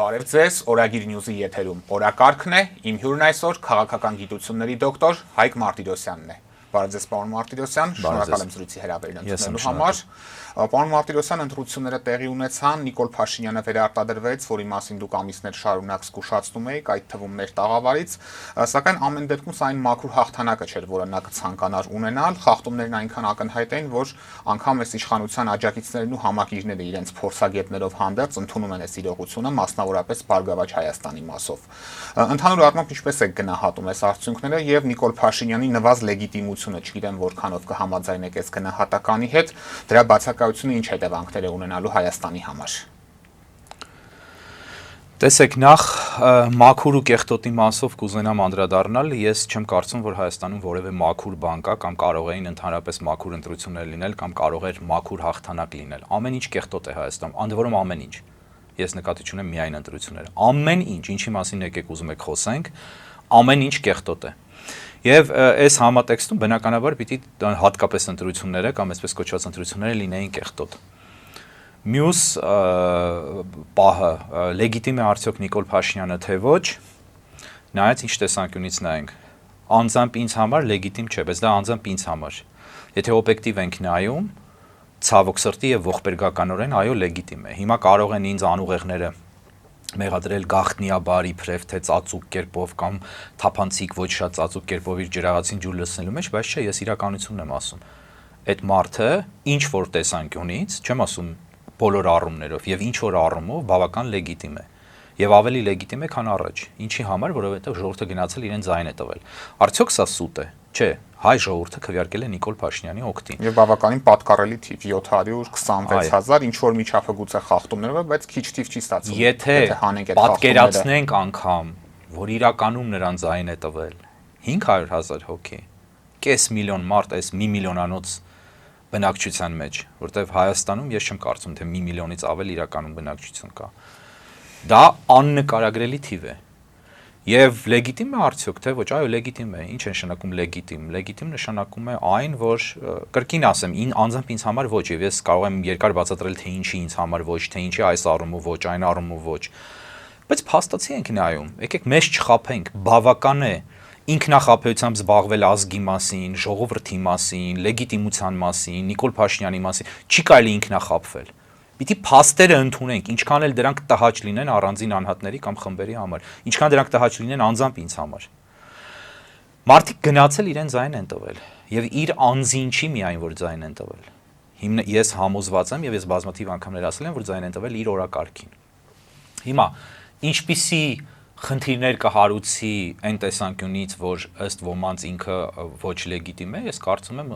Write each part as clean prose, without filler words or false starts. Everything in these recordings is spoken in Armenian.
Բարև ձեզ, Օրագիր Նյուզի եթերում օրակարգն է, իմ հյուրն այսօր քաղաքական գիտությունների դոկտոր Հայկ Մարտիրոսյանն է։ Բարև ձեզ, պարոն Մարտիրոսյան, շնորհակալ եմ զրույցի հրավերն ընդունելու համար։ Պարոն Մարտիրոսյան, ընտրությունները տեղի ունեցան, Նիկոլ Փաշինյանը վերարտադրվեց, որի մասին դուք ամիսներ շարունակ զգուշացնում եք, այդ թվում մեր տաղավարից, սակայն ամեն դեպքում սա այն մաքուր հաղթանակը չէր, որը նա կցանկանար ունենալ, խախտումներն այնքան ակնհայտ էին, որ անգամ այս իշխանության աջակիցներն ու համակիրները իրենց փորձագետներով հանդերձ ընդունում են այս իրողությունը, մասնավորապես Բարգավաճ Հայաստանի մասով։ Ընդհանուր առմամբ ինչպես եք գնահատում այս արդյունքները եւ Նիկոլ Փաշինյանի նվազ լեգիտիմությունը, չգիտեմ որքանով կհամաձայնեք այս գնահատականի հետ, դրա բացակայությունը ինչ հետևանքներ է ունենալու Հայաստանի համար։ Տեսեք, նախ մաքուր ու կեղտոտի մասով կուզենամ անդրադառնալ, ես չեմ կարծում, որ Հայաստանում որևէ մաքուր բան կա կամ կարող էին ընդհանրապես մաքուր ընտրություններ լինել կամ կարող էր մաքուր հաղթանակ լինել։ Ամեն ինչ կեղտոտ է Հայաստանում, ընդ որում ամեն ինչ։ Ես նկատի չունեմ միայն ընտրությունները։ Ամեն ինչ, ինչի մասին եկեք ուզում եք խոսենք, ամեն ինչ կեղտոտ է։ Եվ այս համատեքստում բնականաբար պիտի հատկապես ընտրությունները կամ այսպես կոչված ընտրությունները լինեին կեղտոտ։ Մյուս պահը լեգիտիմ է արդյոք Նիկոլ Փաշինյանը թե ոչ, նայած ինչ տեսանկյունից նայենք։ Անձամբ ինձ համար լեգիտիմ չէ, բայց դա անձամբ ինձ համար։ Եթե օբյեկտիվ ենք նայում, ցավոք սրտի եւ ողբերգականորեն այո լեգիտիմ է։ Հիմա կարող են ինձ անուղեղները մեղադրել գաղտնիաբար իբրև թե ծածուկ կերպով կամ թափանցիկ ոչ շատ ծածուկ կերպով իր ջրաղացին ջուր լցնելու մեջ, բայց չէ, ես իրականությունն եմ ասում։ Այդ մարդը ինչ որ տեսանկյունից, չեմ ասում բոլոր առումներով եւ ինչ որ առումով բավական լեգիտիմ է։ Եվ ավելի լեգիտիմ է, քան առաջ։ Ինչի համար, որովհետեւ ժողովուրդը գնացել իրեն ձայն է տվել։ Արդյոք սա սուտ է։ Չէ, հայ ժողովուրդը քվեարկել է Նիկոլ Փաշինյանի օգտին։ Եվ բավականին պատկառելի թիվ 726,000, ինչ որ միջափը գուցե խախտումներով, բայց քիչ թիվ չի ստացվում։ Եթե պատկերացնենք անգամ, որ իրականում նրան ձայն է տվել 500,000 հոգի, կես միլիոն մարդ այս մի միլիոնանոց բնակչության մեջ, որտեղ Հայաստանում ես չեմ կարծում, թե մի միլիոնից ավել իրականում բնակչություն կա։ Դա աննկարագրելի թիվ է։ Եվ լեգիտիմ է արդյոք թե ոչ, այո լեգիտիմ է։ Ինչ է նշանակում լեգիտիմ։ Լեգիտիմ նշանակում է այն, որ կրկին ասեմ, անձամբ ինձ համար ոչ, եւ ես կարող եմ երկար բացատրել, թե ինչի ինձ համար ոչ, թե ինչի այս առումով ոչ, այն առումով ոչ։ Բայց փաստացի ենք նայում։ Եկեք մեզ չխաբենք, բավական է ինքնախաբեությամբ զբաղվել ազգի մասին, ժողովրդի մասին, լեգիտիմության մասին, Նիկոլ Փաշինյանի մասին, չի կարելի ինքնախաբվել։ Պիտի փաստերը ընդունենք, ինչքան էլ դրանք տհաճ լինեն առանձին անհատների կամ խմբերի համար, ինչքան դրանք տհաճ լինեն անձամբ ինձ համար։ Մարդիկ գնացել իրեն ձայն են տվել, եւ իր անձին չի միայն որ ձայն են տվել։ Ես համոզված եմ եւ ես բազմաթիվ անգամներ ասել եմ, որ ձայն են տվել իր օրակարգին։ Հիմա ինչպիսի խնդիրներ կհարուցի այն տեսանկյունից, որ ըստ ոմանց ինքը ոչ լեգիտիմ է, ես կարծում եմ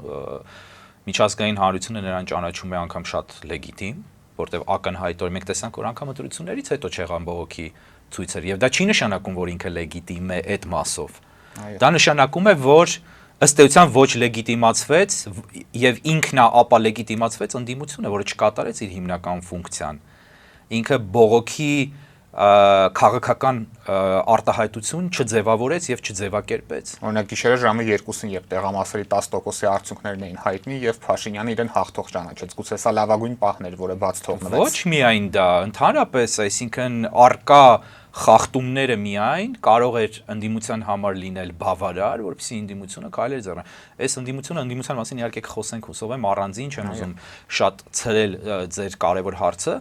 միջազգային հանրությունը նրան ճանաչում է անգամ շատ լեգիտիմ, որտեղ ակնհայտորեն մենք տեսանք, որ անգամ ընտրություններից հետո չեղան բողոքի ցույցեր, եւ դա չի նշանակում, որ ինքը լեգիտիմ է այդ մասով։ Դա նշանակում է, որ ըստ էության ոչ լեգիտիմացվեց եւ ինքնա ապա լեգիտիմացվեց ընդդիմությունը, որը չկատարեց իր հիմնական ֆունկցիան։ Ինքը բողոքի քաղաքական արտահայտություն չձևավորեց եւ չձևակերպեց։ Օրինակ գիշերը ժամը 2-ին, երբ տեղամասերի 10%-ի արդյունքներն էին հայտնի եւ Փաշինյանը իրեն հաղթող ճանաչեց։ Գուցե սա լավագույն պահն էր, որը բաց թողնվեց։ Ոչ միայն դա, ընդհանրապես, այսինքն արկա խախտումները միայն կարող էր ընդդիմության համար լինել բավարար, որպեսզի ընդդիմությունը կարելի էր ձեռնարկել։ Այս ընդդիմության մասին իհարկե կխոսենք, հուսով եմ առանձին, չեմ ուզում շատ ցրել ձեր կարևոր հարցը։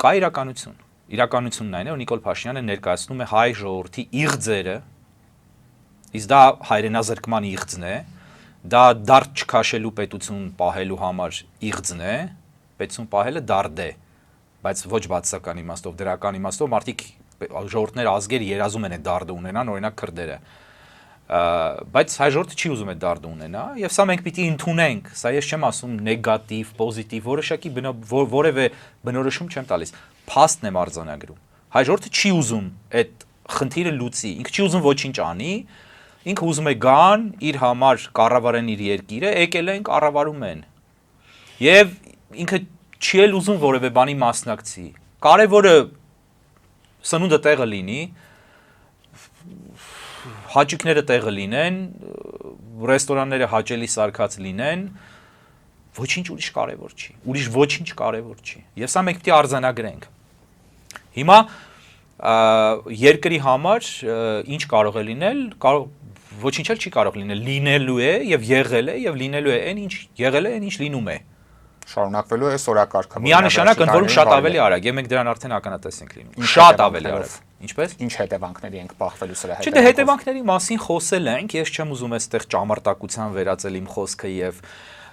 Կա իրականություն։ Իրականությունն այն է, որ Նիկոլ Փաշինյանը ներկայացնում է հայ ժողովրդի իղձերը, իսկ դա հայրենազրկման իղձն է, դա դարդ չքաշելու պետություն պահելու համար իղձն է, պետություն պահելը դարդ է, բայց ոչ բացասական իմաստով, դրական իմաստով մարդիկ ժողովուրդներ ազգեր երազում են այդ դարդը ունենան, օրինակ քրդերը։ Բայց հայ ժողովուրդը չի ուզում այդ դարդը ունենա, եւ սա մենք պիտի ընդունենք, սա ես չեմ ասում նեգատիվ, պոզիտիվ, որոշակի որևէ բնորոշում չեմ տալիս, փաստն եմ արձանագրում։ Հայ ժողովուրդը չի ուզում այդ խնդիրը լուծի, ինքը չի ուզում ոչինչ անի, ինքը ուզում է գան իր համար կառավարեն իր երկիրը, եկել են կառավարում են։ Եվ ինքը չի էլ ուզում որևէ բանի մասնակցի։ Կարևորը սնունդը տեղը լինի, հաճույքները տեղը լինեն, ռեստորանները հաճելի սարքած լինեն, ոչինչ ուրիշ կարևոր չի, ուրիշ ոչինչ կարևոր չի։ Եվ սա մենք պիտի արձանագրենք։ Հիմա երկրի համար ինչ կարող է լինել, ոչինչ էլ չի կարող լինել, լինելու է եւ եղել է եւ լինելու է այն ինչ եղել է, այն ինչ լինում է։ Շարունակվելու է սորակարգը։ Միանշանակ ընդ որում շատ ավելի արագ, եւ մենք դրան արդեն ականատես ենք լինում։ Շատ ավելի արագ։ Ինչպես։ Ինչ հետևանքների ենք բախվելու սրա հետ։ Չէ, դե հետևանքների մասին խոսել ենք, ես չեմ ուզում այստեղ ճամարտակության վերածել իմ խոսքը եւ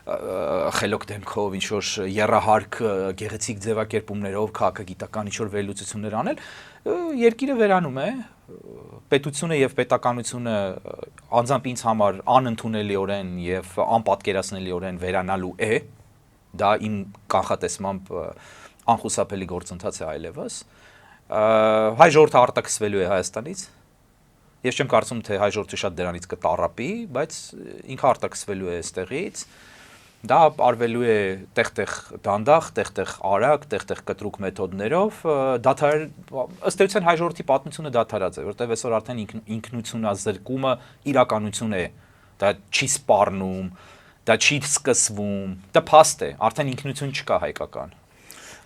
խելոք դեմքով ինչ որ երրահարկ գեղեցիկ ձևակերպումներով քաղաքագիտական ինչ որ վերլուծություններ անել, երկիրը վերանում է, պետությունը եւ պետականությունը անձամբ ինձ համար անընդունելիորեն եւ անպատկերացնելիորեն վերանալու է, դա իմ կանխատեսմամբ անխուսափելի գործընթաց է այլևս, հայ ժողովուրդը արտաքսվելու է Հայաստանից, ես չեմ կարծում թե հայ ժողովուրդը շատ դրանից կտառապի, բայց ինքը արտաքսվելու է այստեղից. Դա արվելու է տեղ-տեղ դանդաղ, տեղ-տեղ արագ, տեղ-տեղ կտրուկ մեթոդներով, ըստ էության հայ ժողովրդի պատմությունը դադարած է, որտեղ այսօր արդեն ինքնությունազրկումը իրականություն է, դա չի սպառնում, դա չի սկսվում, դա փաստ է, արդեն ինքնություն չկա հայկական։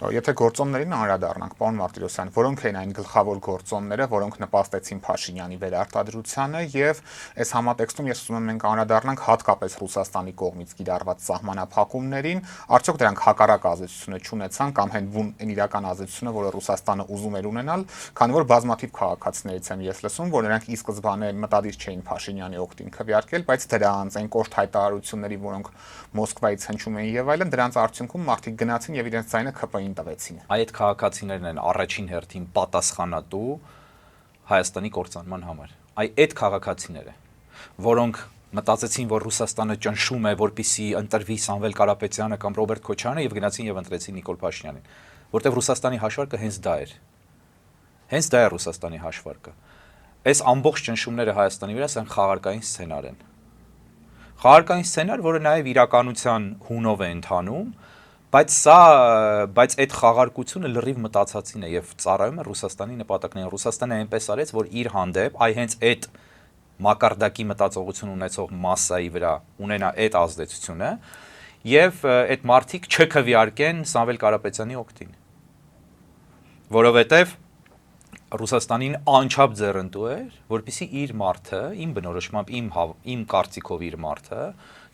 Եթե գործոններին անդրադառնանք, պարոն Մարտիրոսյան, որոնք են այն գլխավոր գործոնները, որոնք նպաստեցին Փաշինյանի վերարտադրությանը եւ այս համատեքստում ես ուզում եմ մենք անդրադառնանք հատկապես Ռուսաստանի կողմից կիրառված սահմանափակումներին, արդյոք դրանք հակառակ ազդեցություն չունեցան կամ հենց այն իրական ազդեցությունը, որը Ռուսաստանը ուզում էր ունենալ, քանի որ բազմաթիվ քաղաքացիներից եմ ես լսում, որ նրանք ի սկզբանե մտադիր չէին Փաշինյանի օգտին քվեարկել, բայց դրանց այն կոշտ հայտարարությունների, որոնք Մոսկվայից հնչում էին եւ այլն, դրանց արդյունքում մարդիկ գնացին եւ իրենց ձայնը ԿՊ-ին տվեցին։ Այդ քաղաքացիներն են առաջին հերթին պատասխանատու Հայաստանի կործանման համար։ Այդ քաղաքացիները, որոնք մտածեցին, որ Ռուսաստանը ճնշում է, որպեսզի ընտրվի Սամվել Կարապետյանը կամ Ռոբերտ Քոչարյանը եւ գնացին եւ ընտրեցին Նիկոլ Փաշինյանին, որտեղ Ռուսաստանի հաշվարկը հենց դա էր։ Հենց դա է Ռուսաստանի հաշվարկը։ Այս ամբողջ ճնշումները Հայաստանի վրա սան խաղարկային սցենար են։ Խաղարկային սցենար, որը նաեւ իրականության հունով է ընթանում, բայց այդ խաղարկությունը լրիվ մտածածին է եւ ծառայում է Ռուսաստանի նպատակներին։ Ռուսաստանը այնպես արեց, որ իր հանդեպ հենց այդ մակարդակի մտածողություն ունեցող մասսայի վրա ունենա այդ ազդեցությունը եւ այդ մարդիկ չքվեարկեն Սամվել Կարապետյանի օգտին, որովհետեւ Ռուսաստանին անչափ ձեռնտու էր, որպեսզի իր մարդը, իմ բնորոշմամբ, իմ կարծիքով իր մարդը,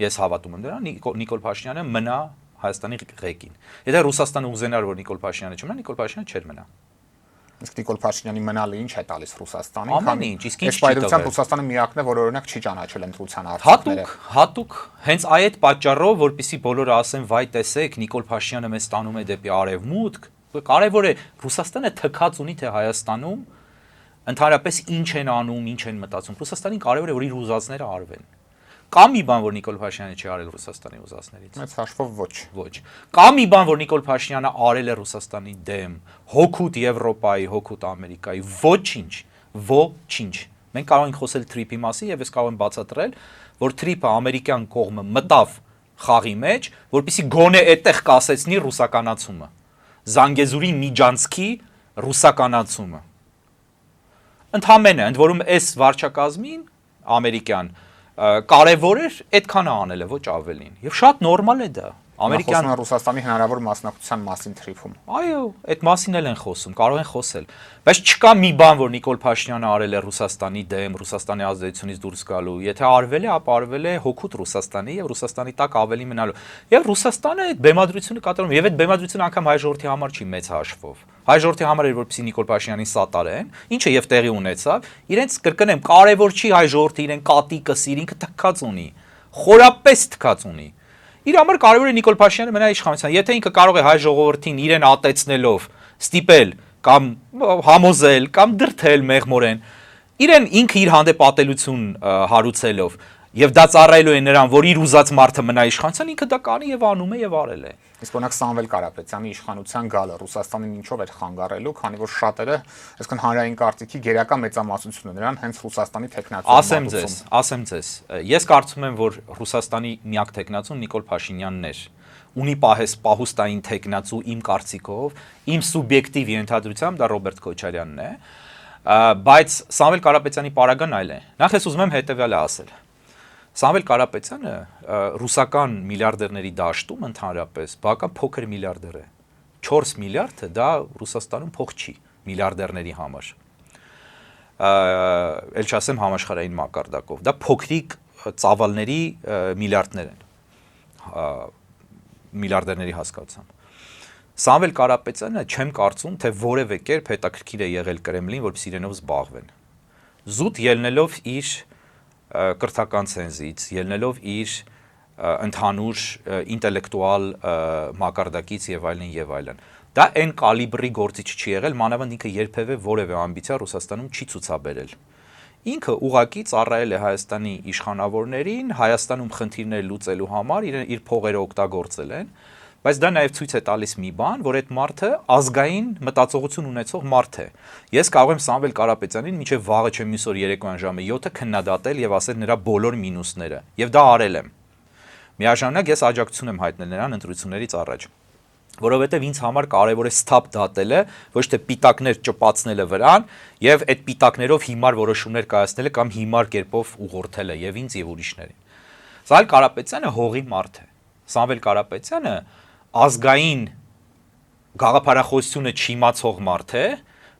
ես հավատում եմ դրան, Նիկոլ Փաշինյանը մնա Հայաստանի ղեկին։ Եթե Ռուսաստանը ուզենար, որ Նիկոլ Փաշինյանը չմնա, Նիկոլ Փաշինյանը չէր մնա։ Իսկ Նիկոլ Փաշինյանի մնալը ինչ է տալիս Ռուսաստանին։ Ամեն ինչ, իսկ ինչ չի տվել։ Ռուսաստանը միակն է, որ օրինակ չի ճանաչել ընտրության արդյունքները։ Հատուկ, հենց այդ պատճառով, որպեսզի բոլորը ասեն, վայ, տեսեք, Նիկոլ Փաշինյանը մեզ տանում է դեպի արևմուտք, կարևոր է Ռուսաստանը թքած ունի թե Հայաստանում ընդհանրապես ինչ են անում, ինչ են մտածում։ Ռուսաստանին կարևոր է, որ իր ուզածները արվեն։ Կա մի բան, որ Նիկոլ Փաշինյանը չի արել Ռուսաստանի ուզածներից։ Մեծ հաշվով ոչ։ Կա մի բան, որ Նիկոլ Փաշինյանը արել է Ռուսաստանի դեմ, հօգուտ Եվրոպայի, հօգուտ Ամերիկայի, ոչինչ։ Մենք կարող ենք խոսել թրիփի մասին եւ ես կարող եմ բացատրել, որ թրիփը ամերիկյան կողմը մտավ խաղի մեջ, որպեսզի գոնե այդտեղ կասեցնի ռուսականացումը, Զանգեզուրի Միջանցքի ռուսականացումը։ Ընդհանրապես, ընդ որում այս վարչակազմին ամերիկյան կարևոր էր այդքանը անելը, ոչ ավելին։ Եվ շատ նորմալ է դա։ Ամերիկյան Ռուսաստանի հնարավոր մասնակցության մասին թրիփում։ Այո, այդ մասին էլ են խոսում, կարող են խոսել։ Բայց չկա մի բան, որ Նիկոլ Փաշինյանը արել է Ռուսաստանի դեմ, Ռուսաստանի ազդեցությունից դուրս գալու։ Եթե արվել է, ապա արվել է հօգուտ Ռուսաստանի եւ Ռուսաստանի տակ ավելի մնալու։ Եվ Ռուսաստանը այդ բեմադրությունը կատարում, եւ այդ բեմադրությունը անգամ հայ ժողովրդի համար չի մեծ հաշվով։ Հայ ժողովրդի համար էր, որպեսզի Նիկոլ Փաշինյանին սատարեն, ինչը եւ տեղի ունեցավ, իրենց կրկնեմ, կարևոր չի հայ ժողովրդը իրեն կատի կսիր, ինքը թքած ունի, խորապես թքած ունի։ Իր համար կարևոր է Նիկոլ Փաշինյանը մնա իշխանության։ Եթե ինքը կարող է հայ ժողովրդին իրեն ատեցնելով ստիպել կամ համոզել կամ դրթել մեղմորեն, իրեն ինքը իր հանդեպ ատելություն հարուցելով եւ դա ծառայելու է նրան, որ իր ուզած մարդը մնա իշխանության, ինքը դա կանի եւ անում է եւ արել է։ Իսկ օրինակ Սամվել Կարապետյանի իշխանության գալը Ռուսաստանին ինչով էր խանգարելու, քանի որ շատերը, այսինքն հանրային կարծիքի գերակա մեծամասնությունը նրան հենց Ռուսաստանի թեկնածուն։ Ասեմ ձեզ, ես կարծում եմ, որ Ռուսաստանի միակ թեկնածուն Նիկոլ Փաշինյանն էր։ Ունի պահուստային թեկնածու իմ կարծիքով, իմ սուբյեկտիվ ենթադրությամբ դա Ռոբերտ Քոչարյանն է, բայց Սամվել Կարապետյանի պարագան այլ է։ Նախ ես ուզում եմ հետեւյալը ասել։ Սամվել Կարապետյանը ռուսական միլիարդերների դաշտում ընդհանրապես բավական փոքր միլիարդեր է։ 4 միլիարդը դա Ռուսաստանում փող չի։ միլիարդերների համար։ Էլ չասեմ համաշխարհային մակարդակով, դա փոքրիկ ծավալների միլիարդներ են, միլիարդերների հասկացությամբ։ Սամվել Կարապետյանը չեմ կարծում, թե որևէ կերպ հետաքրքիր է եղել Կրեմլին, որպեսզի իրենով զբաղվեն։ Զուտ ելնելով իր կրթական ցենզից, ելնելով իր ընդհանուր ինտելեկտուալ մակարդակից եւ այլն եւ այլն։ Դա այն կալիբրի գործիչ չի եղել, մանավանդ ինքը երբևէ որևէ ամբիցիա Ռուսաստանում չի ցուցաբերել։ Ինքը ուղղակի ծառայել է Հայաստանի իշխանավորներին, Հայաստանում խնդիրներ լուծելու համար իր փողերը օգտագործել են, բայց դա նաև ցույց է տալիս մի բան, որ այդ մարդը ազգային մտածողություն ունեցող մարդ է։ Ես կարող եմ Սամվել Կարապետյանին մինչև վաղը չեմ մյուս օր երեկոյան ժամը 7-ը քննադատել եւ ասել նրա բոլոր մինուսները, եւ դա արել եմ։ Միաժամանակ ես աջակցություն եմ հայտնել նրան ընտրություններից առաջ, որովհետև ինձ համար կարևոր է սթափ դատելը, ոչ թե պիտակներ ճպացնելը վրան եւ այդ պիտակներով հիմար որոշումներ կայացնելը կամ հիմար կերպով ուղղորդելը եւ ինձ եւ ուրիշներին։ Սամվել Կարապետյանը հողի մարդ է։ Սամվել Կարապետյանը ազգային գաղափարախոսությունը չիմացող մարդ է,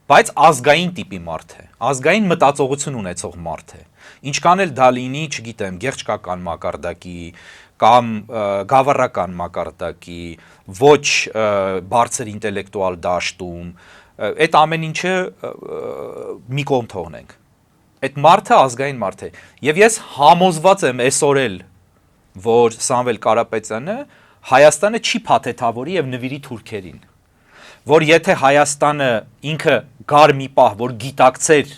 բայց ազգային տիպի մարդ է, ազգային մտածողություն ունեցող մարդ է։ Ինչքան էլ դա լինի, չգիտեմ, գեղչկական մակարդակի կամ գավառական մակարդակի, ոչ բարձր ինտելեկտուալ դաշտում, այդ ամեն ինչը մի կողմ թողնենք։ Այդ մարդը ազգային մարդ է։ Եվ ես համոզված եմ այսօր էլ, որ Սամվել Կարապետյանը Հայաստանը չի փաթեթավորի եւ նվիրի թուրքերին, որ եթե Հայաստանը ինքը գար մի պահ, որ գիտակցեր,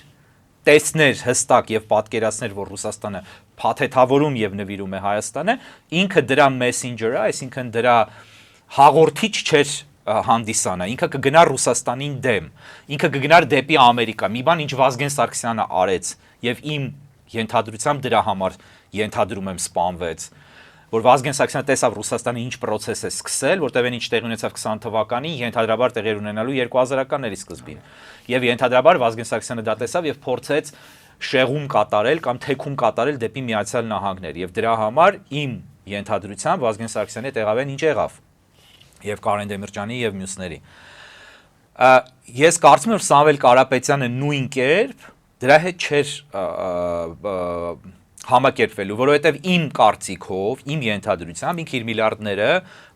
տեսներ հստակ եւ պատկերացներ, որ Ռուսաստանը փաթեթավորում եւ նվիրում է Հայաստանը, ինքը դրա մեսենջերը, այսինքն դրա հաղորդիչ չէր հանդիսանա, ինքը կգնա Ռուսաստանին դեմ, ինքը կգնար դեպի Ամերիկա, մի բան ինչ Վազգեն Սարգսյանը արեց եւ իմ ենթադրությամբ դրա համար ենթադրում եմ սպանվեց, որ Վազգեն Սարգսյանը տեսավ Ռուսաստանը ինչ process է սկսել, որտեղ այն ինչ տեղի ունեցավ 20 թվականին, ենթադրաբար տեղի ունենալու 2000-ականների սկզբին։ Եվ ենթադրաբար Վազգեն Սարգսյանը դա տեսավ եւ փորձեց շեղում կատարել կամ թեքում կատարել դեպի Միացյալ Նահանգներ եւ դրա համար իմ ենթադրությամբ Վազգեն Սարգսյանի տեղավեն ինչ եղավ եւ Կարեն Դեմիրճյանի եւ մյուսների։ Ես կարծում եմ, որ Սամվել Կարապետյանը նույն կերպ դրա հետ չէր համակերպվելու, որովհետև իմ կարծիքով, իմ ենթադրությամբ ինքը իր միլիարդները,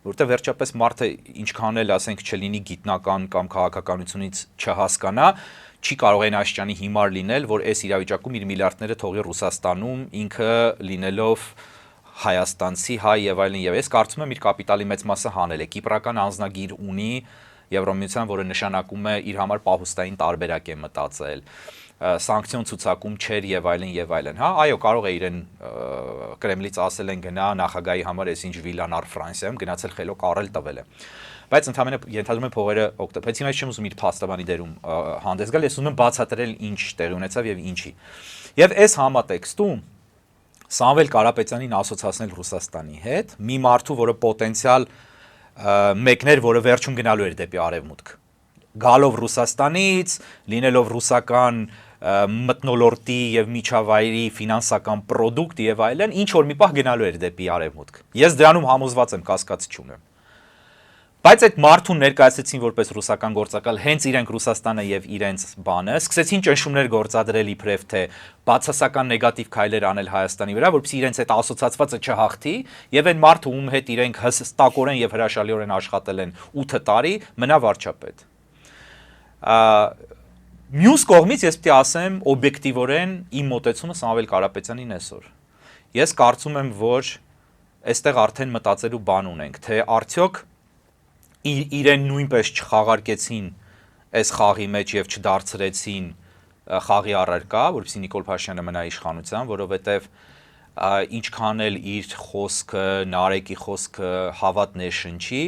որտեղ վերջապես մարդը ինչքան էլ ասենք չլինի գիտնական կամ քաղաքականությունից չհասկանա, չի կարող այն աշճանի հիմար լինել, որ այս իրավիճակում իր միլիարդները թողի Ռուսաստանում, ինքը լինելով հայաստանցի, հայ եւ այլն, եւ ես կարծում եմ իր կապիտալի մեծ մասը հանել է, կիպրական անձնագիր ունի Եվրոմիության, որը նշանակում է իր համար պահուստային տարբերակ է մտածել, սանկցիոն ցուցակում չէր եւ այլն, հա, այո, կարող է իրեն Կրեմլից ասել են գնա նախագահի համար այսինչ վիլան առ Ֆրանսիայում գնացել խելոք առել տվել է։ Բայց ընդհանրապես ենթադրում եմ փողերը օգտվել, հիմա ես չեմ ուզում իր փաստաբանի դերում հանդես գալ, ես ուզում եմ բացատրել ինչ տեղի ունեցավ եւ ինչի։ Եվ այս համատեքստում Սամվել Կարապետյանին ասոցացնել Ռուսաստանի հետ, մի մարդու, որը պոտենցիալ մեկներ, որը վերջում գնալու էր դեպի արևմուտք, գալով Ռուսաստանից, լինելով ռուսական մթնոլորտի եւ միջավայրի ֆինանսական պրոդուկտ եւ այլն, ինչ որ մի պահ գնալու էր դեպի արևմուտք։ Ես դրանում համոզված եմ, կասկած չունեմ։ Բայց այդ մարդուն ներկայացեցին որպես ռուսական գործակալ, հենց իրենք Ռուսաստանը եւ իրենց բանը, սկսեցին ճնշումներ գործադրել իբրև թե բացասական նեգատիվ քայլեր անել Հայաստանի վրա, որպեսզի իրենց այդ ասոցացվածը չհաղթի, եւ այն մարդը, ում հետ իրենք հստակորեն եւ հրաշալիորեն աշխատել են 8 տարի, մնա վարչապետ։ Մյուս կողմից ես պետք է ասեմ օբյեկտիվորեն իմ մոտեցումը Սամվել Կարապետյանին այսօր։ Ես կարծում եմ, որ այստեղ արդեն մտածելու բան ունենք, թե արդյոք իրեն նույնպես չխաղարկեցին այս խաղի մեջ եւ չդարձրեցին խաղի առարկա, որպեսզի Նիկոլ Փաշինյանը մնա իշխանության, որովհետեւ ինչքան էլ իր խոսքը, Նարեկի խոսքը հավատ ներշնչի,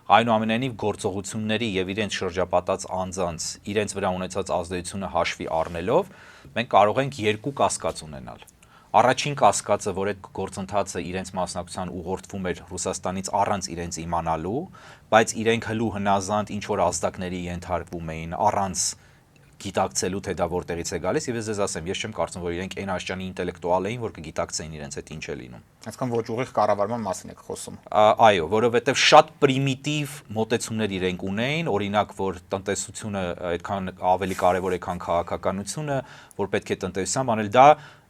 այնուամենայնիվ գործողությունների եւ իրենց շրջապատած անձանց, իրենց վրա ունեցած ազդեցությունը հաշվի առնելով, մենք կարող ենք երկու կասկած ունենալ։ Առաջին կասկածը, որ այդ գործընթացը իրենց մասնակցության ուղղորդվում էր Ռուսաստանից առանց իրենց իմանալու, բայց իրենք հլու հնազանդ ինչ որ ազդակների ենթարկվում էին առանց գիտակցելու թե դա որտեղից է գալիս, եւ ես ձեզ ասեմ, ես չեմ կարծում, որ իրենք այն աշճանի ինտելեկտուալ էին, որ կգիտակցեին իրենց այդ ինչ է լինում։ Այսինքն ոչ ուղիղ կառավարման մասին եք խոսում։ Այո, որովհետեւ շատ պրիմիտիվ մոտեցումներ իրենք ունեին, օրինակ, որ տնտեսությունը այդքան ավելի կարևոր է, քան քաղաքականությունը, որ պետք է տնտեսությամբ անել,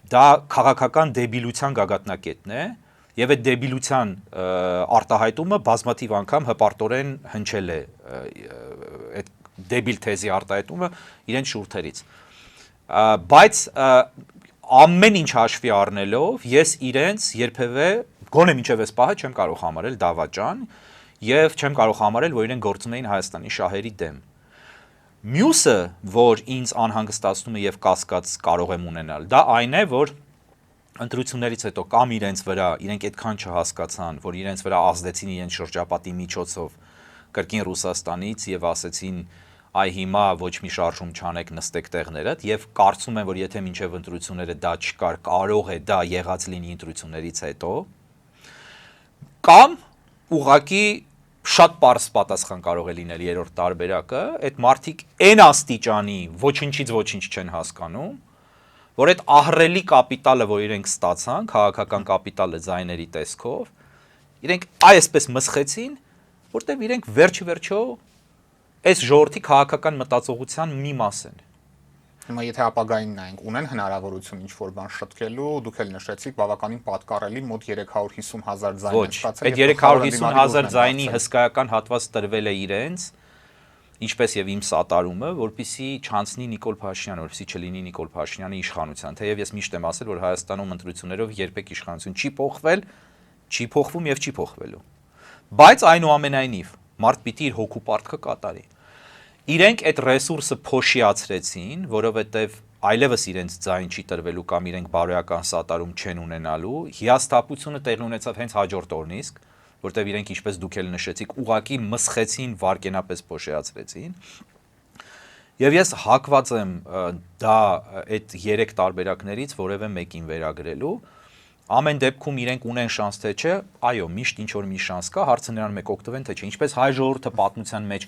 դա քաղաքական դեբիլության գագաթնակետն է, եւ այդ դեբիլության արտահայտումը բազմաթիվ անգամ հպարտորեն հնչել է այդ դեբիլ թեզի արտահայտումը իրենց շուրթերից, բայց ամեն ինչ հաշվի առնելով ես իրենց երբևէ գոնե մինչև այս պահը չեմ կարող համարել դավաճան եւ չեմ կարող համարել, որ իրենք գործում էին Հայաստանի շահերի դեմ։ Մյուսը, որ ինձ անհանգստացնում է եւ կասկած կարող եմ ունենալ, դա այն է, որ ընտրություններից հետո կամ իրենց վրա իրենք այդքան չհասկացան, որ իրենց վրա ազդեցին իրենց շրջապատի միջոցով կրկին Ռուսաստանից եւ ասեցին այ հիմա ոչ մի շարժում չանեք, նստեք տեղներդ եւ կարծում եմ, որ եթե մինչեւ ընտրությունները դա չկար, կարող է դա եղած լինի ընտրություններից հետո կամ ուղղակի շատ պարզ պատասխան կարող է լինել երրորդ տարբերակը, այդ մարդիկ այն աստիճանի ոչինչից ոչինչ չեն հասկանում, որ այդ ահռելի կապիտալը, որ իրենք ստացան, քաղաքական կապիտալը ձայների տեսքով, իրենք այսպես մսխեցին, որտեղ իրենք վերջիվերջո այս ժողովրդի քաղաքական մտածողության մի մաս են։ Հիմա եթե ապագային նայենք, ունեն հնարավորություն ինչ-որ բան շտկելու, դուք էլ նշեցիք, բավականին պատկառելի մոտ 350,000 ձայն են ստացել։ Այդ 350,000 ձայնի հսկայական հատված տրվել է իրենց, ինչպես եւ իմ սատարումը, որպեսզի չանցնի Նիկոլ Փաշինյանը, որպեսզի չլինի Նիկոլ Փաշինյանի իշխանության։ Թեև ես միշտ եմ ասել, որ Հայաստանում ընտրություններով երբեք իշխանություն չի փոխվել, չի փոխվում եւ չի փոխվելու։ Բայց այնուամենայնիվ մարդ պիտի իր հոգու պարտքը կատարի։ Իրենք այդ ռեսուրսը փոշիացրեցին, որովհետեւ այլևս իրենց ձայն չի տրվելու կամ իրենք բարոյական սատարում չեն ունենալու։ Հիասթափությունը տեղի ունեցավ հենց հաջորդ օրն իսկ, որտեղ իրենք ինչպես դուք էլ նշեցիք, ուղակի մսխեցին, վարկենապես փոշիացրեցին։ Եվ ես հակված եմ դա այդ 3 տարբերակներից որևէ մեկին վերագրելու։ Ամեն դեպքում իրենք ունեն շանս թե չէ, այո, միշտ ինչ որ մի շանս կա, հարցը նրան մեկ օգտվեն թե չէ։ Ինչպես հայ ժողովուրդը պատմության մեջ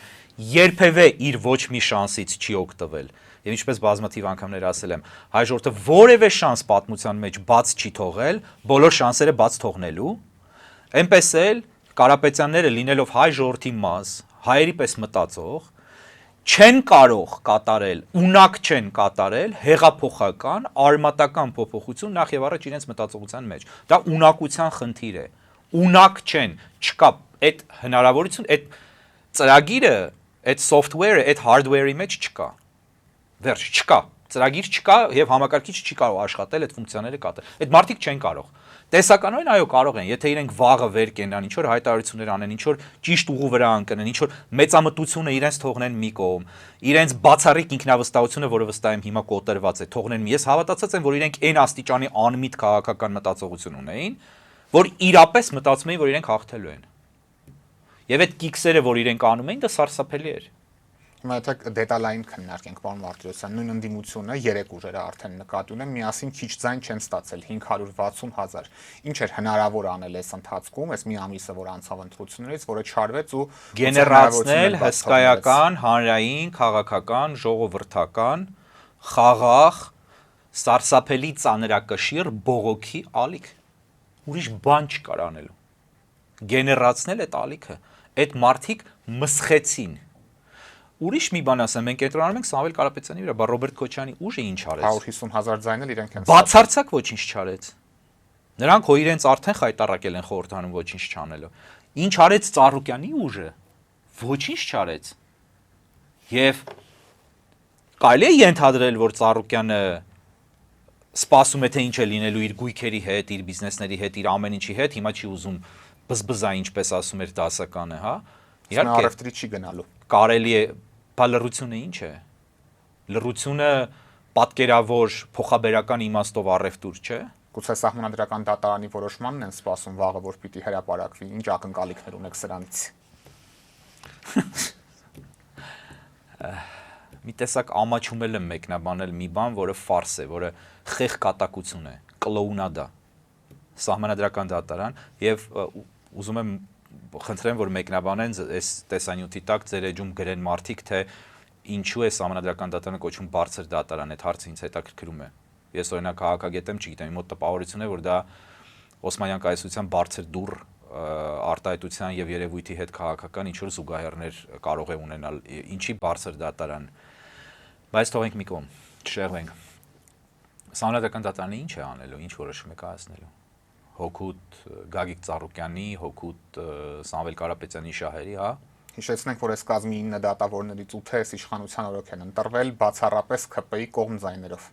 երբևէ իր ոչ մի շանսից չի օգտվել։ Եվ ինչպես բազմաթիվ անգամներ ասել եմ, հայ ժողովուրդը որևէ շանս պատմության մեջ բաց չի թողել, բոլոր շանսերը բաց թողնելու։ Էնպես էլ Կարապետյանները լինելով հայ ժողովրդի մաս, հայերի պես մտածող, չեն կարող կատարել, ունակ չեն կատարել հեղափոխական, արմատական փոփոխություն նախ եւ առաջ իրենց մտածողության մեջ։ Դա ունակության խնդիր է։ Ունակ չեն, չկա այդ հնարավորություն, այդ ծրագիրը, այդ software-ը, այդ hardware-ի մեջ չկա։ Վերջ, չկա։ Ծրագիր չկա եւ համակարգիչը չի կարող աշխատել այդ ֆունկցիաները կատարել։ Այդ մարդիկ չեն կարող։ Տեսականորեն այո կարող են, եթե իրենք վաղը վեր կենան, ինչ որ հայտարարություններ անեն, ինչ որ ճիշտ ուղու վրա ընկնեն, ինչ որ մեծամտությունը իրենց թողնեն մի կողմ, իրենց բացառիկ ինքնավստահությունը, որը վստահ եմ հիմա կոտրված է, թողնեն մի։ Ես հավատացած եմ, որ իրենք այն աստիճանի անմիտ քաղաքական մտածողություն ունեին, որ իրապես մտածում էին, որ իրենք հաղթելու են։ Եվ այդ կիքսերը, որ իրենք անում էին, դա սարսափելի էր։ Հիմա եթե դետալային քննարկենք, պարոն Մարտիրոսյան, նույն ընդդիմությունը 3 ուժերը արդեն նկատի ունեն, միասին քիչ ձայն չեն ստացել 560,000։ Ինչ էր հնարավոր անել այս ընթացքում, այս մի ամիսը, որ անցավ ընտրություններից, որը չարվեց ու գեներացնել հսկայական, հանրային, քաղաքական, ժողովրդական, խաղաղ, սարսափելի ծանրակշիռ բողոքի ալիք։ Ուրիշ բան չկար անելու։ Գեներացնել այդ ալիքը, այդ մարդիկ մսխեցին։ Ուրիշ մի բան ասեմ, մենք կենտրոնանում ենք Սամվել Կարապետյանի վրա, բա Ռոբերտ Քոչյանի ուժը ինչ արեց։ 150,000 ձայն էլ իրենք են ստացել։ Բացարձակ ոչինչ չարեց։ Նրանք հո իրենց արդեն խայտարակել են խորհրդանում ոչինչ չանելով։ Ինչ արեց Ծառուկյանի ուժը։ Ոչինչ չարեց։ Եվ կարելի է ենթադրել, որ Ծառուկյանը սպասում է թե ինչ է լինելու իր գույքերի հետ, իր բիզնեսների հետ, իր ամեն ինչի հետ, հիմա չի ուզում բզբզա, ինչպես ասում էր դասականը, հա։ Իհարկե, առևտրի չի գնալու։ Կարելի է, բա լռությունը ինչ է։ Լռությունը պատկերավոր փոխաբերական իմաստով առևտուր չէ։ Գուցե սահմանադրական դատարանի որոշմանն են սպասում վաղը, որ պիտի հրապարակվի։ Ինչ ակնկալիքներ ունեք սրանից։ Մի տեսակ ամաչումել եմ մեկնաբանել մի բան, որը ֆարս է, որը խեղ կատակություն է, կլոունադա, սահմանադրական դատարան, եւ ուզում եմ խնդրեմ, որ մեկնաբանեն այս տեսանյութի տակ ձեր էջում գրեն մարդիկ, թե ինչու է Սահմանադրական դատարանը կոչվում բարձր դատարան, այդ հարցը ինձ հետաքրքրում է։ Ես օրինակ քաղաքագետ եմ, չգիտեմ, իմ մոտ տպավորություն է, որ դա Օսմանյան կայսրության բարձր դուռ արտահայտության եւ երևույթի հետ քաղաքական ինչ որ զուգահեռներ կարող է ունենալ, ինչի բարձր դատարան։ Բայց թողենք մի կողմ, չշեղվենք։ Սահմանադրական դատարանը ինչ է անելու, ինչ որոշում է կայացնելու։ Հօգուտ Գագիկ Ծառուկյանի, հօգուտ Սամվել Կարապետյանի շահերի, հա։ Հիշեցնենք, որ այս կազմի 9 դատավորներից 8-ը իշխանության օրոք են ընտրվել բացառապես ՔՊ-ի կողմ ձայներով։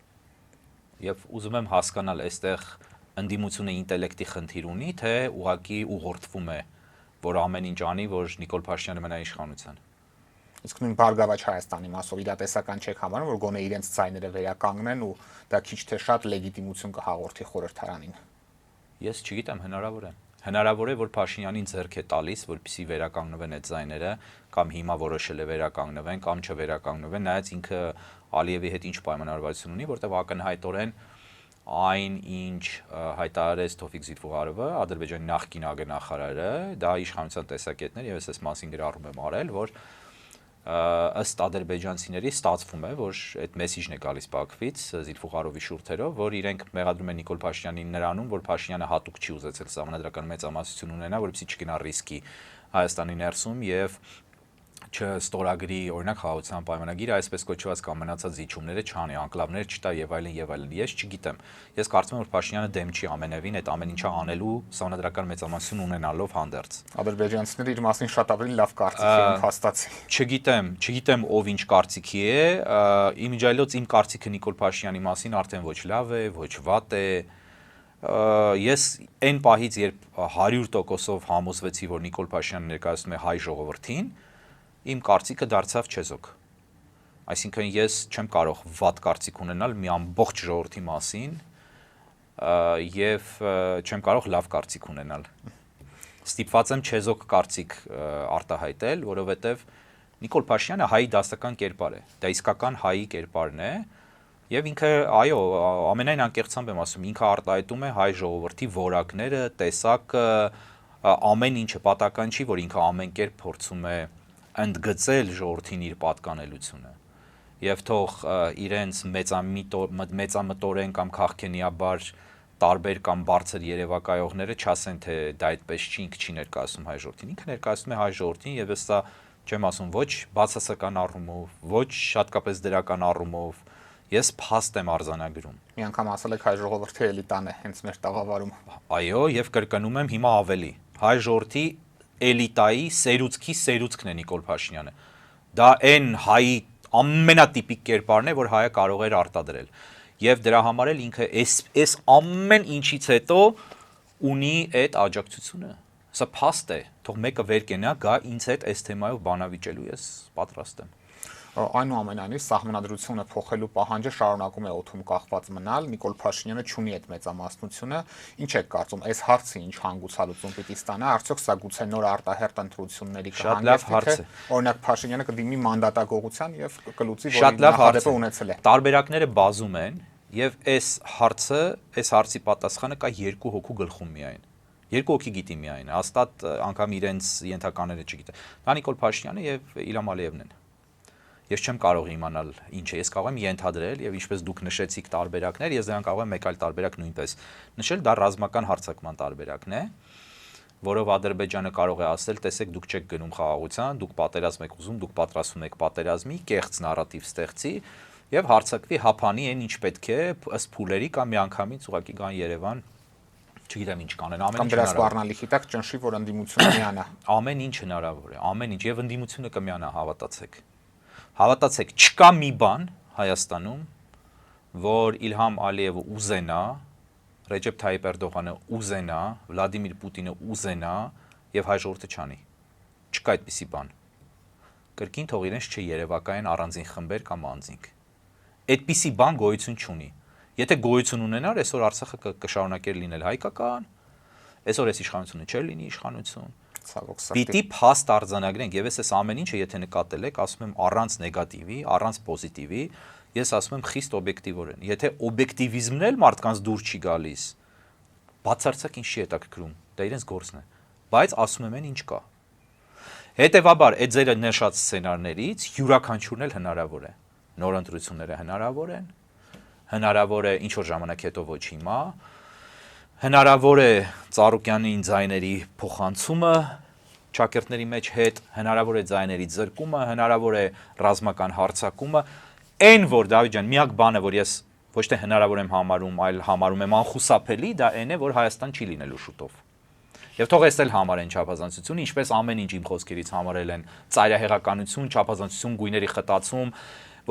Եվ ուզում եմ հասկանալ, այստեղ ընդդիմությունը ինտելեկտի խնդիր ունի, թե ուղղակի ուղղորդվում է, որ ամեն ինչ անի, որ Նիկոլ Փաշինյանը մնա իշխանության։ Իսկ նույն Բարգավաճ Հայաստանի մասով իրատեսական չեք համարում, որ գոնե իրենց ձայները վերականգնեն ու դա քիչ թե շատ լեգիտիմություն կհաղորդի խորհրդարանին։ Ես չգիտեմ, հնարավոր է։ Հնարավոր է, որ Փաշինյանին ձեռք է տալիս, որպեսզի վերականգնվեն այդ ձայները, կամ հիմա որոշել է վերականգնվեն, կամ չվերականգնվեն, նայած ինքը Ալիևի հետ ինչ պայմանավորվածություն ունի, որտեղ ակնհայտորեն այն ինչ հայտարարեց Թովֆիկ Զիդվուղարովը, Ադրբեջանի նախկին ԱԳ-նախարարը, դա իշխանության տեսակետներ, եւ ես այս մասին գրառում եմ արել, որ ըստ ադրբեջանցիների ստացվում է, որ այդ մեսիջն է գալիս Բաքվից Զիդվուղարովի շուրթերով, որ իրենք մեղադրում են Նիկոլ Փաշինյանին նրանում, որ Փաշինյանը հատուկ չի ուզեցել սահմանադրական մեծամասնություն ունենա, որպեսզի չգնա ռիսկի Հայաստանի ներսում եւ չստորագրի օրինակ խաղաղության պայմանագիրը, այսպես կոչված կամ մնացած զիջումները չանի, անկլավներ չտա եւ այլն եւ այլն։ Ես չգիտեմ։ Ես կարծում եմ, որ Փաշինյանը դեմ չի ամենևին այդ ամեն ինչը անելու սահմանադրական մեծամասնություն ունենալով հանդերձ։ Ադրբեջանցիները իր մասին շատ ավելի լավ կարծիք են փաստացի։ Չգիտեմ ով ինչ կարծիքի է, իմիջիայլոց իմ կարծիքը Նիկոլ Փաշինյանի մասին արդեն ոչ լավ է, ոչ վատ է։ Ես այն պահից, երբ 100%-ով համոզվեցի, որ Նիկոլ Փաշինյանը ներկայացնում է հայ ժողովրդին, իմ կարծիքը դարձավ չեզոք։ Այսինքն ես չեմ կարող վատ կարծիք ունենալ մի ամբողջ ժողովրդի մասին եւ չեմ կարող լավ կարծիք ունենալ։ Ստիպված եմ չեզոք կարծիք արտահայտել, որովհետեւ Նիկոլ Փաշինյանը հայի դասական կերպար է։ Դա իսկական հայի կերպարն է եւ ինքը, այո, ամենայն անկեղծամբ եմ ասում, ինքը արտահայտում է հայ ժողովրդի որակները, տեսակը, ամեն ինչը պատական չի, որ ինքը ամեն կերպ փորձում է ընդգծել ժողովրդին իր պատկանելությունը եւ թող իրենց մեծամտորեն կամ քաղաքենիաբար տարբեր կամ բարձր երևակայողները չասեն, թե դա այդպես չի, ինքը չի ներկայացնում հայ ժողովրդին, ինքը ներկայացնում է հայ ժողովրդին եւ ես սա չեմ ասում ոչ բացասական առումով, ոչ հատկապես դրական առումով, ես փաստ եմ արձանագրում։ Մի անգամ ասել եք հայ ժողովրդի էլիտան է հենց մեր տաղավարում։ Այո, եւ կրկնում եմ հիմա ավելի։ Հայ ժողովրդի էլիտայի սերուցքն է Նիկոլ Փաշինյանը։ Դա այն հայի ամենատիպիկ կերպարն է, որ հայը կարող էր արտադրել։ Եվ դրա համար էլ ինքը այս ամեն ինչից հետո ունի այդ աջակցությունը։ Սա փաստ է։ Թող մեկը վեր կենա, գա ինձ հետ այս թեմայով բանավիճելու, ես պատրաստ եմ։ Այնուամենայնիվ սահմանադրությունը փոխելու պահանջը շարունակում է օդում կախված մնալ, Նիկոլ Փաշինյանը չունի այդ մեծամասնությունը, ինչ եք կարծում, այս հարցը ինչ հանգուցալուծում պիտի ստանա, արդյոք սա գուցե նոր արտահերտ ընտրությունների կհանգեցնի, թե օրինակ Փաշինյանը կդիմի մանդատակողության եւ կլուծի, որ նախադեպը ունեցել է։ Տարբերակները բազում են եւ այս հարցի պատասխանը կա երկու հոգու գլխում միայն։ Երկու հոգի գիտի միայն, հաստատ անգամ իրենց ենթականները չգիտեն։ Դա Նիկոլ Փաշինյանը եւ Իլհամ Ալիևն են։ Ես չեմ կարող իմանալ ինչ է, ես կարող եմ ենթադրել եւ ինչպես դուք նշեցիք տարբերակներ, ես դրան կարող եմ մեկ այլ տարբերակ նույնպես նշել, դա ռազմական հարձակման տարբերակն է, որով Ադրբեջանը կարող է ասել, տեսեք, դուք չեք գնում խաղաղության, դուք պատերազմ եք ուզում, դուք պատրաստվում եք պատերազմի, կեղծ նարատիվ ստեղծի եւ հարձակվի հապանի այն ինչ պետք է, ըստ փուլերի կամ միանգամից ուղղակի գան Երևան, չգիտեմ ինչ կանեն, ամեն ինչ հնարավոր է։ Կամ դրա սպառնալիքի տակ ճնշի, որ ընդդիմությունը միանա։ Ամեն ինչ հնարավոր է, ամեն ինչ եւ ընդդիմությունը կմիանա, հավատացեք։ Հավատացեք, չկա մի բան Հայաստանում, որ Իլհամ Ալիևը ուզենա, Ռեջեփ Թայիպ Էրդողանը ուզենա, Վլադիմիր Պուտինը ուզենա եւ հայ ժողովուրդը չանի։ Չկա այդպիսի բան։ Կրկին թող իրենց չերևակայեն առանձին խմբեր կամ անձինք։ Այդպիսի բան գոյություն չունի։ Եթե գոյություն ունենար, այսօր Արցախը կշարունակեր լինել հայկական, այսօր այս իշխանությունը չէր լինի իշխանություն։ Պիտի փաստ արձանագրենք եւ այս ամեն ինչը եթե նկատել եք, ասում եմ առանց նեգատիվի, առանց պոզիտիվի, ես ասում եմ խիստ օբյեկտիվորեն։ Եթե օբյեկտիվիզմն էլ մարդկանց դուր չի գալիս, բացարձակ ինչի հետաքրքրում, դա իրենց գործն է, բայց ասում եմ այն ինչ կա։ Հետևաբար այդ ձերը նշած սցենարներից յուրաքանչյուրն էլ հնարավոր է։ Նոր ընտրությունները հնարավոր են, հնարավոր է ինչ որ ժամանակ հետո ոչ հիմա, հնարավոր է Ծառուկյանի ձայների փոխանցումը ճակերտների մեջ հետ, հնարավոր է ձայների զրկումը, հնարավոր է ռազմական հարձակումը, այն որ Դավիթ ջան, միակ բանը, որ ես ոչ թե հնարավոր եմ համարում, այլ համարում եմ անխուսափելի, դա այն է, որ Հայաստան չի լինելու շուտով։ Եվ թող էս էլ համարեն չափազանցություն, ինչպես ամեն ինչ իմ խոսքերից համարել են ծայրահեղականություն, չափազանցություն, գույների խտացում,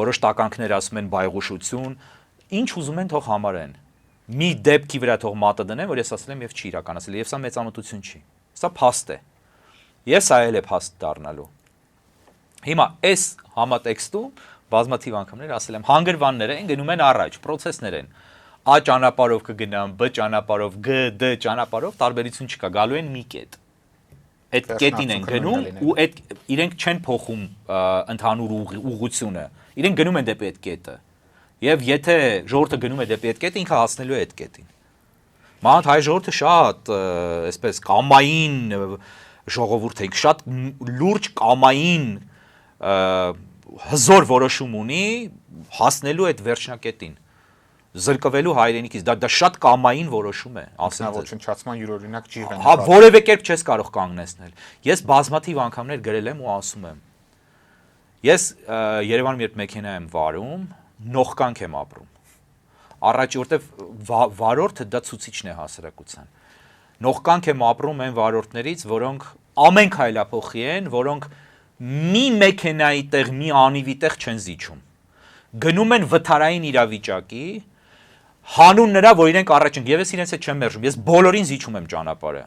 որոշ տականքներ ասում են բայղուշություն, ինչ ուզում են թող համարեն։ Մի դեպքի վրա թող մատը դնեն, որ ես ասել եմ եւ չի իրականացել, եւ սա մեծամտություն չի։ Սա փաստ է։ Ես այլ է փաստ դառնալու։ Հիմա այս համատեքստում բազմաթիվ անգամներ ասել եմ, հանգրվանները են գնում են առաջ, process-ներ են։ A ճանապարհով կգնան, B ճանապարհով, G, D ճանապարհով, տարբերություն չկա, գալու են մի կետ։ Այդ կետին են գնում ու այդ իրենք չեն փոխում ընդհանուր ուղղությունը։ Իրենք գնում են դեպի այդ կետը։ Եվ եթե ժողովուրդը գնում է դեպի այդ կետը, ինքը հասնելու է այդ կետին։ Մանավանդ հայ ժողովուրդը շատ, այսպես կամային ժողովուրդ է, շատ լուրջ կամային հզոր որոշում ունի հասնելու այդ վերջնակետին, զրկվելու հայրենիքից, դա շատ կամային որոշում է, ասեմ ձեզ։ Ոչնչացման յուրօրինակ ջիղ են։ Հա, որևէ կերպ չես կարող կանգնեցնել։ Ես բազմաթիվ անգամներ գրել եմ ու ասում եմ։ Ես Երևանում երբ մեքենա եմ վարում, նողկանք եմ ապրում։ Առաջ որտեվ վարորդը դա ցուցիչն է հասարակության։ Նողկանք եմ ապրում այն վարորդներից, որոնք ամեն քայլափոխի են, որոնք մի մեքենայի տեղ, մի անիվի տեղ չեն զիջում։ Գնում են վթարային իրավիճակի, հանուն նրա, որ իրենք առաջ են, եւ ես իրենց հետ չեմ մերժում, ես բոլորին զիջում եմ ճանապարհը։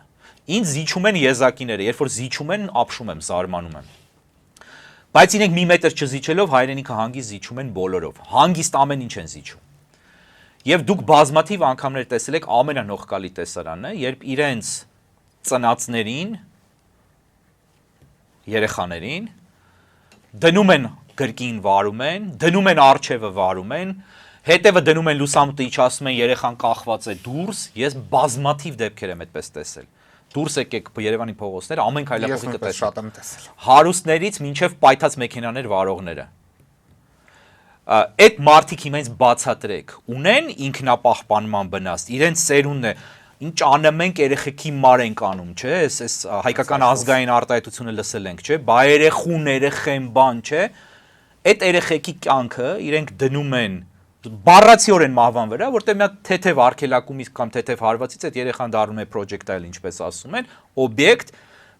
Ինձ զիջում են եզակիները, երբ որ զիջում են, ապշում եմ, զարմանում եմ։ Բայց իրենք մի մետր չզիջելով հայրենիքը հանգիստ զիջում են բոլորով, հանգիստ ամեն ինչ են զիջում։ Եվ դուք բազմաթիվ անգամներ տեսել եք ամենանողկալի տեսարանը, երբ իրենց ծնածներին, երեխաներին դնում են գրկին վարում են, դնում են արջևը վարում են, հետևը դնում են լուսամուտը իջացնում են, երեխան կախված է դուրս, ես բազմաթիվ դեպքեր եմ այդպես տեսել։ Դուրս եկեք Երևանի փողոցներ, ամեն քայլափոխի կտեսնեք։ Շատ եմ տեսել։ Հարուստներից մինչև պայթած մեքենաներ վարողները։ Այդ մարդիկ հիմա ինձ բացատրեք, ունեն ինքնապահպանման վնաս, իրենց սերունդն է, ինչ անեմ ենք երեխեքի մար ենք անում, չէ՞, այս հայկական ազգային արտահայտությունը լսել ենք, չէ՞, բա երեխուն երեխեն բան, չէ՞։ Այդ երեխեքի կյանքը իրենք դնում են բառացիորեն մահվան վրա, որտեղ մի հատ թեթև արգելակումից կամ թեթև հարվածից այդ երեխան դառնում է projectile, ինչպես ասում են, օբյեկտ,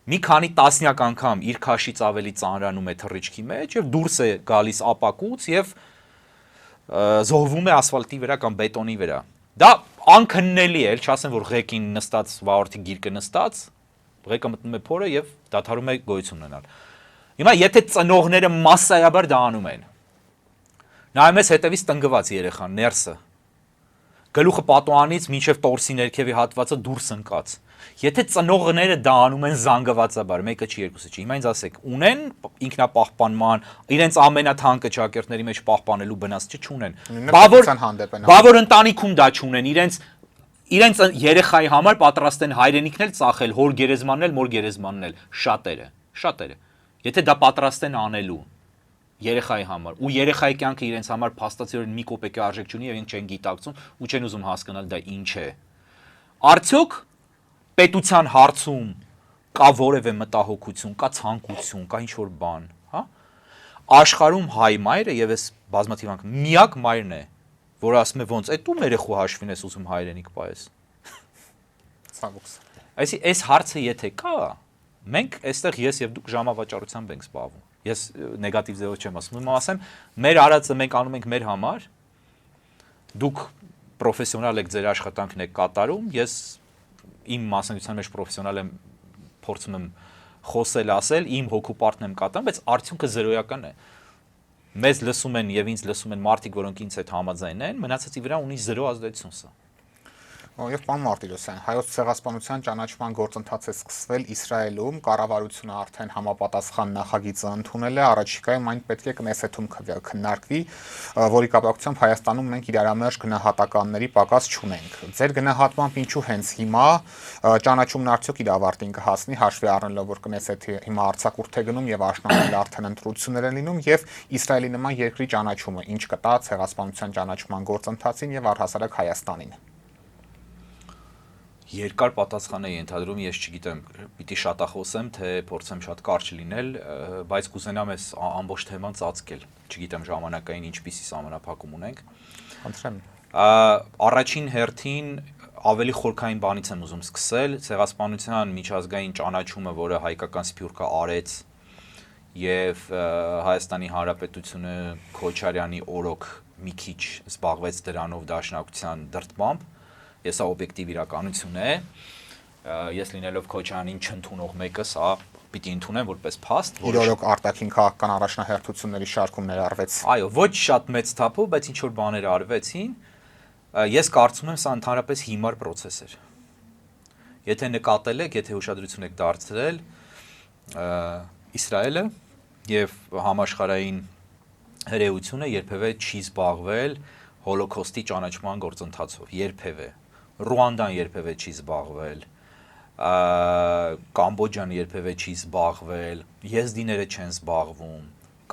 մի քանի տասնյակ անգամ իր քաշից ավելի ծանրանում է թռիչքի մեջ եւ դուրս է գալիս ապակուց եւ զոհվում է ասֆալտի վրա կամ բետոնի վրա։ Դա անքննելի է, չասեմ որ ղեկին նստած վարորդի գիրկը նստած, ղեկը մտնում է փորը եւ դադարում է գոյություն ունենալ։ Հիմա եթե ծնողները massայաբար դա անում են, նայում ես հետևից տնգված երեխան, ներսը, գլուխը պատուհանից մինչև տորսի ներքևի հատվածը դուրս ընկած։ Եթե ծնողները դա անում են զանգվածաբար, մեկը չի, երկուսը չի, հիմա ինձ ասեք, ունեն ինքնապահպանման, իրենց ամենաթանկը ճակերտների մեջ պահպանելու վնաս չունեն։ Բա որ ընտանիքում դա չունեն, իրենց երեխայի համար պատրաստ են հայրենիքն էլ ծախել, հոր գերեզմանն էլ, մոր գերեզմանն էլ, շատերը։ Եթե դա պատրաստ են անելու երեխայի համար, ու երեխայի կյանքը իրենց համար փաստացիորեն մի կոպեկի արժեք չունի եւ իրենք չեն գիտակցում ու չեն ուզում հասկանալ դա ինչ է։ Արդյոք պետության հարցում կա որևէ մտահոգություն, կա ցանկություն, կա ինչ-որ բան, հա? Աշխարհում հայ մայրը եւ այս բազմաթիվ անգամ միակ մայրն է, որ ասում է ոնց, «Էդ ում երեխու հաշվին ես ուզում հայրենիք պայես»։ Այսինքն այս հարցը եթե կա, մենք այստեղ ես եւ դուք ժամավաճառությամբ ենք զբաղվում։ Ես նեգատիվ ձևով չեմ ասում, ասեմ, մեր արածը մենք անում ենք մեր համար, դուք պրոֆեսիոնալ եք, ձեր աշխատանքն եք կատարում, ես իմ մասնագիտության մեջ պրոֆեսիոնալ եմ, փորձում եմ խոսել, ասել, իմ հոգուպարտն եմ կատարում, բայց արդյունքը զրոյական է։ Մեզ լսում են եւ ինձ լսում են մարդիկ, որոնք ինձ հետ համաձայն են, մնացածի վրա ունի զրո ազդեցություն սա։ Եվ պարոն Մարտիրոսյան, հայոց ցեղասպանության ճանաչման գործընթացը սկսվել Իսրայելում, կառավարությունը արդեն համապատասխան նախագիծը ընդունել է, առաջիկայում այն պետք է Կնեսեթում քննարկվի, որի կապակցությամբ Հայաստանում մենք իրարամերժ գնահատականների պակաս չունենք։ Ձեր գնահատմամբ ինչու հենց հիմա ճանաչումն արդյոք իր ավարտին կհասնի, հաշվի առնելով, որ Կնեսեթի հիմա արձակուրդ է գնում եւ աշնանվել արդեն ընտրություններ են լինում, եւ Իսրայելի նման երկրի ճանաչումը ինչ կտա ցեղասպանության ճանաչման գործընթացին եւ առհասարակ Հայաստանին։ Երկար պատասխան է ենթադրում, ես չգիտեմ, պիտի շատախոսեմ, թե փորձեմ շատ կարճ լինել, բայց կուզենամ այս ամբողջ թեման ծածկել։ Չգիտեմ ժամանակային ինչպիսի սահմանափակում ունենք։ Խնդրեմ։ Առաջին հերթին ավելի խորքային բանից եմ ուզում սկսել, ցեղասպանության միջազգային ճանաչումը, որը հայկական Սփյուռքը արեց եւ Հայաստանի Հանրապետությունը Քոչարյանի օրոք մի քիչ զբաղվեց դրանով դաշնակցության դրդմամբ, Ես օբյեկտիվ իրականություն է, ես լինելով Քոչարյանին չընդունող մեկը, սա պիտի ընդունեմ որպես փաստ, որ իրոք արտաքին քաղաքական առաջնահերթությունների շարքում ներառվեց։ Այո, ոչ շատ մեծ թափով, բայց ինչ որ բաներ արվեցին, ես կարծում եմ սա ընդհանրապես հիմար process էր։ Եթե նկատել եք, եթե ուշադրություն եք դարձրել, Իսրայելը եւ համաշխարհային հրեությունը երբևէ չի զբաղվել հոլոկոստի ճանաչման գործընթացով, երբևէ Ռուանդան երբևէ չի զբաղվել, Կամբոջան երբևէ չի զբաղվել, եզդիները չեն զբաղվում,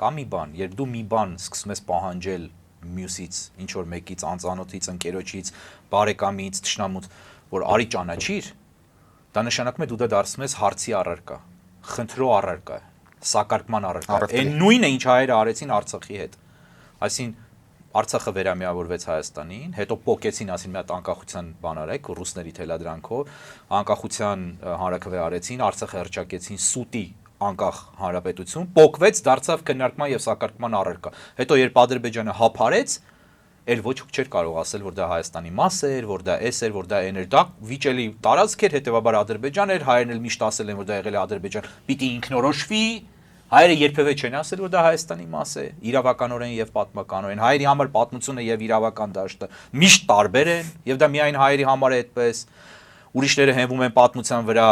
կա մի բան, երբ դու մի բան սկսում ես պահանջել մյուսից, ինչ որ մեկից, անծանոթից, ընկերոջից, բարեկամից, թշնամուց, որ արի ճանաչիր, դա նշանակում է դու դա դարձնում ես հարցի առարկա, խնդրո առարկա, սակարկման առարկա, այն նույնը ինչ հայերը արեցին Արցախի հետ, այսինքն Արցախը վերամիավորվեց Հայաստանին, հետո պոկեցին, ասին մի հատ անկախության բան արեք, ռուսների թելադրանքով, անկախության հանրաքվե արեցին, Արցախը հռչակեցին սուտի անկախ հանրապետություն, պոկվեց, դարձավ քննարկման եւ սակարկման առարկա։ Հետո երբ Ադրբեջանը հափարեց, էլ ոչ ոք չէր կարող ասել, որ դա Հայաստանի մաս էր, որ դա էս էր, որ դա այն էր, դա վիճելի տարածք էր, հետեւաբար Ադրբեջան էր, հայերն էլ միշտ ասել են, որ դա եղել է Ադրբեջան, պիտի ինքնորոշվի, հայերը երբևէ չեն ասել, որ դա Հայաստանի մաս է, իրավականորեն եւ պատմականորեն, հայերի համար պատմությունը եւ իրավական դաշտը միշտ տարբեր են, եւ դա միայն հայերի համար է այդպես, ուրիշները հենվում են պատմության վրա,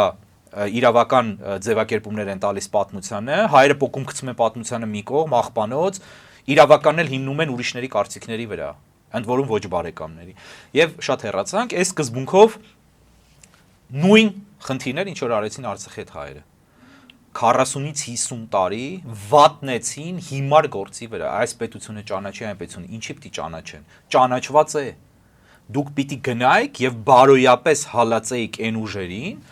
իրավական ձևակերպումներ են տալիս պատմությանը, հայերը փոքում գցում են պատմությանը մի կողմ, աղբանոց, իրավականն էլ հիմնում են ուրիշների կարծիքների վրա, ընդ որում ոչ բարեկամների։ Եվ շատ հեռացանք, այս սկզբունքով նույն խնդիրներ ինչ որ արեցին Արցախի հետ հայերը 40-ից 50 տարի վատնեցին հիմար գործի վրա, այս պետությունը ճանաչի, այն պետությունը, ինչի պիտի ճանաչեն, ճանաչված է, դուք պիտի գնայիք եւ բարոյապես հալածեիք այն ուժերին,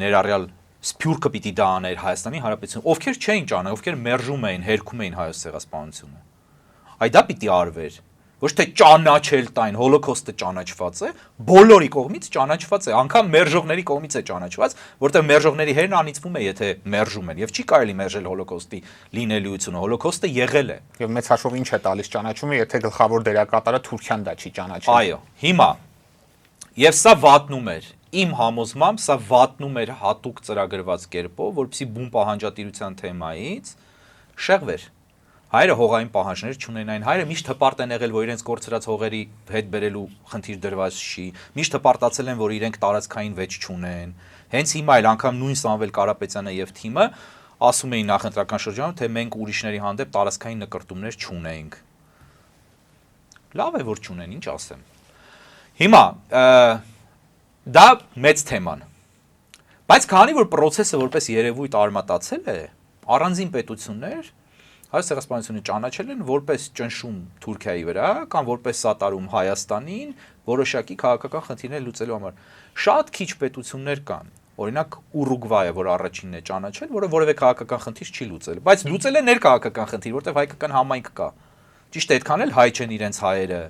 ներառյալ Սփյուռքը պիտի դա աներ Հայաստանի Հանրապետությունը, ովքեր չէին ճանաչում, ովքեր մերժում էին, հերքում էին հայոց ցեղասպանությունը, այ դա պիտի արվեր, ոչ թե ճանաչել տայն, հոլոկոստը ճանաչված է, բոլորի կողմից ճանաչված է, անգամ մերժողների կողմից է ճանաչված, որտեղ մերժողների հերն անիծվում է, եթե մերժում են, եւ չի կարելի մերժել հոլոկոստի լինելիությունը, հոլոկոստը եղել է։ Եվ մեծ հաշվով ինչ է տալիս ճանաչումը, եթե գլխավոր դերակատարը Թուրքիան դա չի ճանաչել։ Այո, հիմա եւ սա վատնում էր, իմ համոզմամբ սա վատնում էր հատուկ ծրագրված կերպով, որպեսզի բուն պահանջատիրության թեմայից շեղվեր։ Հայերը հողային պահանջներ չունեն այն, հայերը միշտ հպարտ են եղել, որ իրենց կորցրած հողերի հետ բերելու խնդիր դրված չի, միշտ հպարտացել են, որ իրենք տարածքային վեճ չունեն։ Հենց հիմա էլ անգամ նույն Սամվել Կարապետյանը եւ թիմը ասում էին նախընտրական շրջանում, թե մենք ուրիշների հանդեպ տարածքային նկրտումներ չունենք։ Լավ է, որ չունեն, ինչ ասեմ։ Հիմա դա մեծ թեման։ Բայց քանի որ process-ը որպես երևույթ արմատացել է, առանձին պետություններ հայոց ցեղասպանությունը ճանաչել են որպես ճնշում Թուրքիայի վրա կամ որպես սատարում Հայաստանին որոշակի քաղաքական խնդիրներ լուծելու համար։ Շատ քիչ պետություններ կան, օրինակ Ուրուգվայը, որ առաջինն է ճանաչել, որը որևէ քաղաքական խնդիր չի լուծել, բայց լուծել է ներքաղաքական խնդիր, որտեղ հայկական համայնք կա։ Ճիշտ է, այդքան էլ հայ չեն իրենց հայերը,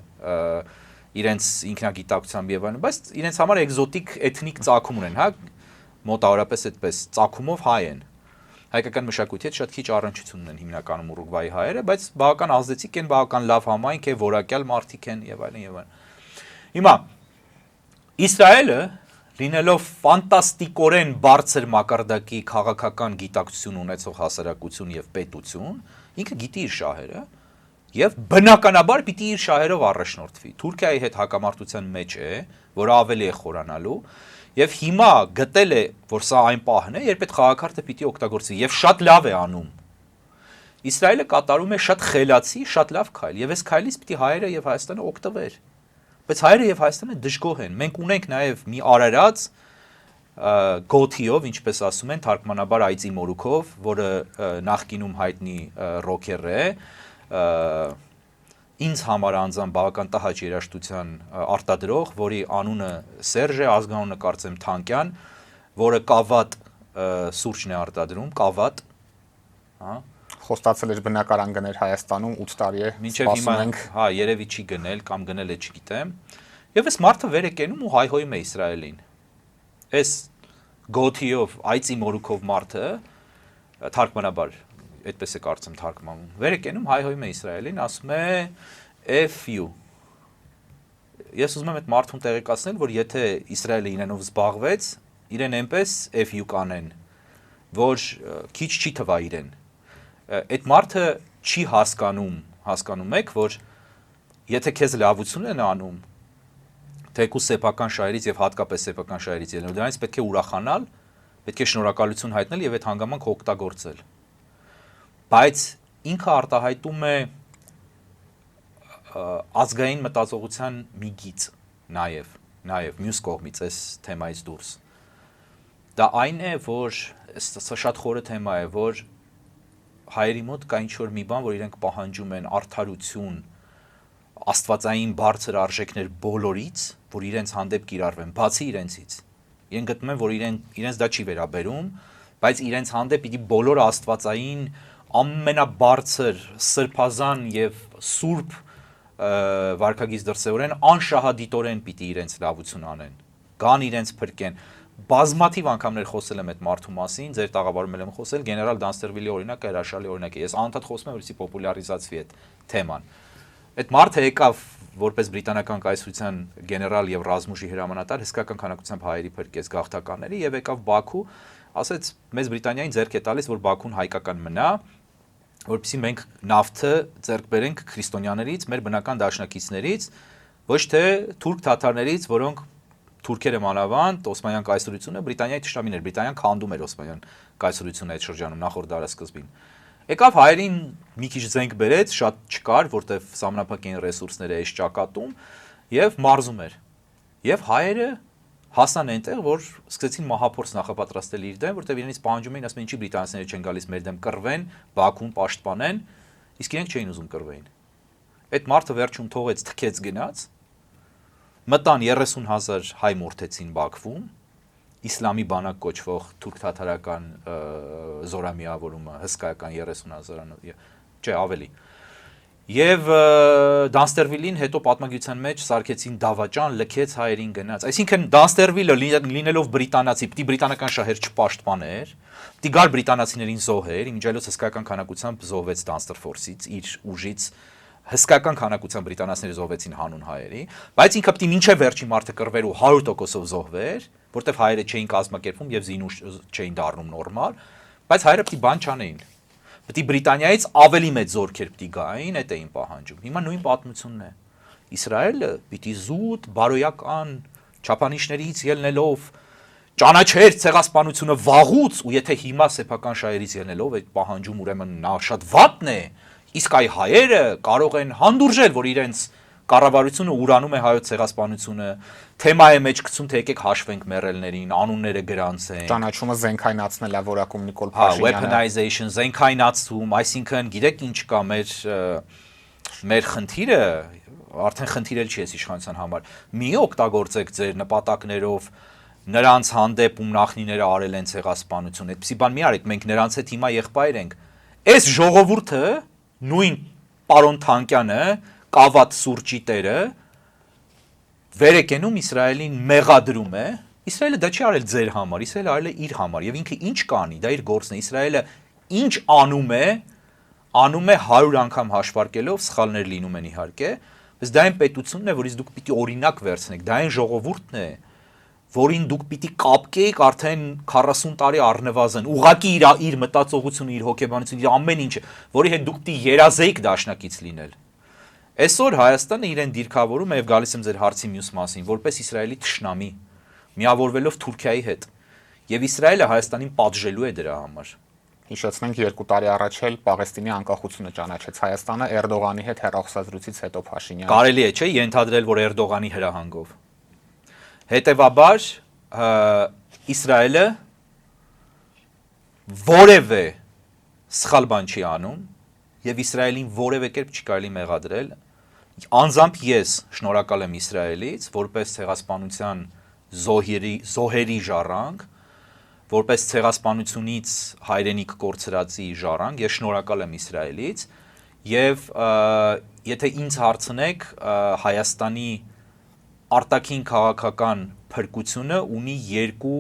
իրենց ինքնագիտակցությամբ եւ այլն, բայց իրենց համար էկզոտիկ էթնիկ ծագում ունեն, հա, մոտավորապես այդպես ծագումով հայ են։ Հայկական մշակույթի հետ շատ քիչ առնչություն ունեն հիմնականում Ուրուգվայի հայերը, բայց բավական ազդեցիկ են, բավական լավ համայնք է, որակյալ մարդիկ են եւ այլն եւ այլն։ Հիմա Իսրայելը լինելով ֆանտաստիկորեն բարձր մակարդակի քաղաքական գիտակցություն ունեցող հասարակություն եւ պետություն, ինքը գիտի իր շահերը եւ բնականաբար պիտի իր շահերով առաջնորդվի։ Թուրքիայի հետ հակամարտության մեջ է, որը ավելի է խորանալու, եւ հիմա գտել է, որ սա այն պահն է, երբ այդ խաղակարգը պիտի օգտագործվի եւ շատ լավ է անում։ Իսրայելը կատարում է շատ խելացի, շատ լավ քայլ, եւ այս քայլից պիտի հայերը եւ Հայաստանը օգտվեր։ Բայց հայերը եւ Հայաստանը դժգոհ են։ Մենք ունենք նաեւ մի արարած գոթիով, ինչպես ասում են, թարգմանաբար այծի մորուքով, որը նախկինում հայտնի ռոքեր է, ինձ համար անձամբ բավական տհաճ երաժշտության արտադրող, որի անունը Սերժ է, ազգանունը կարծեմ Թանկյան, որը կավատ սուրճն է արտադրում, կավատ, հա, խոստացել էր բնակարան գներ Հայաստանում 8 տարի է, սպասում ենք, հա, երևի չի գնել կամ գնել է չգիտեմ, եւ այս մարդը վեր է կենում ու հայհոյում է Իսրայելին։ Այս գոթիով, այծի մորուքով մարդը թարգմանաբար այդպես է կարծեմ թարգմանում։ Վեր է կենում հայհոյում է Իսրայելին, ասում է FU։ Ես ուզում եմ այդ մարդուն տեղեկացնել, որ եթե Իսրայելը իրենով զբաղվեց, իրեն այնպես FU կանեն, որ քիչ չի թվա իրեն։ Այդ մարդը չի հասկանում եք, որ եթե քեզ լավություն են անում, թեկուզ սեփական շահերից եւ հատկապես սեփական շահերից ելնելով, դրանից պետք է ուրախանալ, պետք է շնորհակալություն հայտնել եւ այդ հանգամանքը օգտագործել։ Բայց ինքը արտահայտում է ազգային մտածողության մի գիծ նաև մյուս կողմից այս թեմայից դուրս։ Դա այն է, որ սա շատ խորը թեմա է, որ հայերի մոտ կա ինչ-որ մի բան, որ իրենք պահանջում են արդարություն, աստվածային բարձր արժեքներ բոլորից, որ իրենց հանդեպ կիրառվեն, բացի իրենցից։ Իրենք գտնում են, որ իրենց դա չի վերաբերում, բայց իրենց հանդեպ պիտի բոլոր աստվածային ամենաբարձր, սրբազան եւ սուրբ վարքագիծ դրսեւորեն անշահադիտորեն պիտի իրենց լավություն անեն, գան իրենց փրկեն։ Բազմաթիվ անգամներ խոսել եմ այդ մարդու մասին, ձեր տաղավարում եմ խոսել, գեներալ Դանստերվիլի օրինակը հրաշալի օրինակ է։ Ես անընդհատ խոսում եմ, որպեսզի պոպուլարիզացվի այդ թեման։ Այդ մարդը եկավ որպես բրիտանական կայսրության գեներալ եւ ռազմուժի հրամանատար, հսկական քանակությամբ հայերի փրկեց գաղթականների եւ եկավ Բաքու, ասեց մեծ Բրիտանիային ձեռք է տալիս, որ Բաքուն հայկական մնա, որպեսզի մենք նավթը ձեռք բերենք քրիստոնյաներից, մեր բնական դաշնակիցներից, ոչ թե թուրք թաթարներից, որոնք թուրքերը մանավանդ Օսմանյան կայսրությունը Բրիտանիայի թշնամին էր, Բրիտանիան քանդում էր Օսմանյան կայսրությունը այդ շրջանում նախորդ դարաշրջանում։ Եկավ հայերին մի քիչ զենք բերեց, շատ չկար, որտեվ սահմանափակ էին ռեսուրսները այս ճակատում եւ մարզում էր։ Եվ հայերը հասան այնտեղ, որ սկսեցին մահափորձ նախապատրաստել իր դեմ, որտեվ իրենից պահանջում էին, ասում են, ինչի բրիտանացիները չեն գալիս մեր դեմ կռվեն, Բաքուն պաշտպանեն, իսկ իրենք չէին ուզում կռվեին։ Այդ մարդը վերջում թողեց, թքեց գնաց, մտան 30,000 հայ մորթեցին Բաքվում, իսլամի բանակ կոչվող թուրք-թաթարական զորամիավորումը հսկայական 30,000, չէ, ավելի։ Եվ Դանստերվիլին հետո պատմագիտության մեջ սարքեցին դավաճան, լքեց հայերին գնաց։ Այսինքն Դանստերվիլը լինելով բրիտանացի, պիտի բրիտանական շահեր չպաշտպաներ, պիտի գար բրիտանացիներին զոհեր, իմիջիայլոց հսկայական քանակությամբ զոհվեց Դանստերֆորսից, իր ուժից հսկայական քանակությամբ բրիտանացիները զոհվեցին հանուն հայերի, բայց ինքը պիտի մինչև վերջի մարդը կռվեր ու 100%-ով զոհվեր, որտեվ հայերը չէին կազմակերպվում եւ զինուշ չէին դառնում նորմալ, բայց հայերը պիտի բան չանեին։ Պիտի Բրիտանիայից ավելի մեծ զորքեր պիտի գային, այդ էին պահանջում։ Հիմա նույն պատմությունն է։ Իսրայելը պիտի զուտ, բարոյական, չափանիշներից ելնելով ճանաչեր ցեղասպանությունը վաղուց, ու եթե հիմա սեփական շահերից ելնելով այդ պահանջում ուրեմն նա շատ վատն է, իսկ այ հայերը կարող են հանդուրժել, որ իրենց կառավարությունը ուրանում է հայոց ցեղասպանությունը, թեմա է մեջ գցում, թե եկեք հաշվենք մեռելներին, անունները գրանցենք։ Ճանաչումը զենքայնացնել է, որակում Նիկոլ Փաշինյանը։ Weaponization, զենքայնացում, այսինքն գիտեք ինչ կա մեր խնդիրը, արդեն խնդիրել չի էս իշխանության համար։ Մի օգտագործեք ձեր նպատակներով նրանց հանդեպ ում նախնիները արել են ցեղասպանություն, այդպիսի բան մի արեք, մենք նրանց հետ հիմա եղբայր ենք։ Այս ժողովուրդը, նույն պարոն Թանկյանը, կավատ սուրճի տերը վեր է կենում Իսրայելին մեղադրում է, Իսրայելը դա չի արել ձեր համար, Իսրայելը արել է իր համար, եւ ինքը ինչ կանի, դա իր գործն է, Իսրայելը ինչ անում է 100 անգամ հաշվարկելով, սխալներ լինում են իհարկե, բայց դա այն պետությունն է, որից դուք պիտի օրինակ վերցնեք, դա այն ժողովուրդն է, որին դուք պիտի կապկեիք արդեն 40 տարի առնվազն, ուղղակի իր մտածողությունը, իր հոգեբանությունը, իր ամեն ինչը, որի հետ դուք պիտի երազեիք դաշնակից լինել։ Այսօր Հայաստանը իրեն դիրքավորում է, եւ գալիս եմ ձեր հարցի մյուս մասին, որպես Իսրայելի թշնամի, միավորվելով Թուրքիայի հետ, եւ Իսրայելը Հայաստանին պատժելու է դրա համար։ Հիշեցնենք 2 տարի առաջ էլ Պաղեստինի անկախությունը ճանաչեց Հայաստանը Էրդողանի հետ հեռախոսազրույցից հետո Փաշինյանը։ Կարելի է, չէ՞, ենթադրել, որ Էրդողանի հրահանգով։ Հետևաբար Իսրայելը որևէ սխալ բան չի անում եւ Իսրայելին որևէ կերպ չի կարելի մեղադրել։ Անձամբ ես շնորհակալ եմ Իսրայելից որպես ցեղասպանության զոհերի ժառանգ, որպես ցեղասպանությունից հայրենիք կորցրածի ժառանգ, ես շնորհակալ եմ Իսրայելից եւ եթե ինձ հարցնեք, Հայաստանի արտաքին քաղաքական փրկությունը ունի 2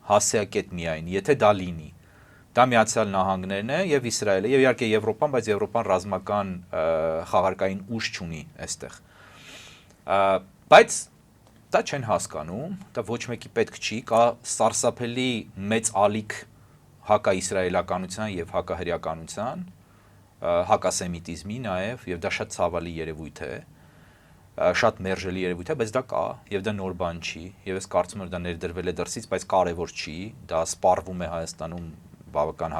հասեակետ միայն, եթե դա լինի։ Դա Միացյալ Նահանգներն է եւ Իսրայելը եւ իհարկե Եվրոպան, բայց Եվրոպան ռազմական խաղարկային ուժ չունի այստեղ։ Բայց դա չեն հասկանում, դա ոչ մեկի պետք չի, կա սարսափելի մեծ ալիք հակաիսրայելականության եւ հակահրեականության, հակասեմիտիզմի նաեւ, եւ դա շատ ցավալի երևույթ է, շատ մերժելի երևույթ է, բայց դա կա եւ դա նոր բան չի, եւ ես կարծում եմ դա ներդրվել է դրսից, բայց կարեւոր չի, դա սպառվում է Հայաստանում բավական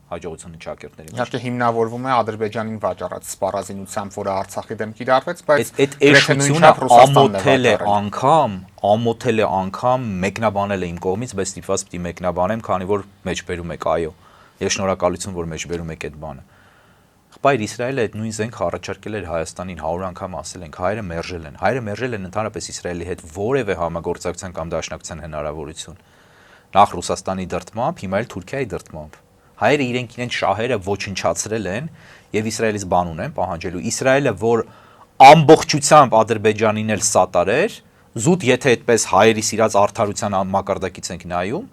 հաջողությունը ճակերտների մեջ։ Իհարկե հիմնավորվում է Ադրբեջանին վաճառած սպառազինությամբ, որը Արցախի դեմ կիրառվեց, բայց այդ էշությունը ամոթել է անգամ մեկնաբանել է իմ կողմից, բայց ստիպված պիտի մեկնաբանեմ, քանի որ մեջբերում եք, այո։ Ես շնորհակալություն, որ մեջբերում եք այդ բանը։ Բայց Իսրայելը այդ նույն զենքը առաջարկել էր Հայաստանին 100 անգամ ասել ենք, հայերը մերժել են ընդհանրապես Իսրայելի հետ որևէ համագործակցության կամ դաշնակցության հնարավորություն։ Նախ Ռուսաստանի դրդմամբ, հիմա էլ Թուրքիայի դրդմամբ։ Հայերը իրենք շահերը ոչնչացրել են եւ Իսրայելից բան ունեն պահանջելու։ Իսրայելը, որ ամբողջությամբ Ադրբեջանին էլ սատարեր, զուտ եթե այդպես հայերի սիրած արդարության մակարդակից ենք նայում,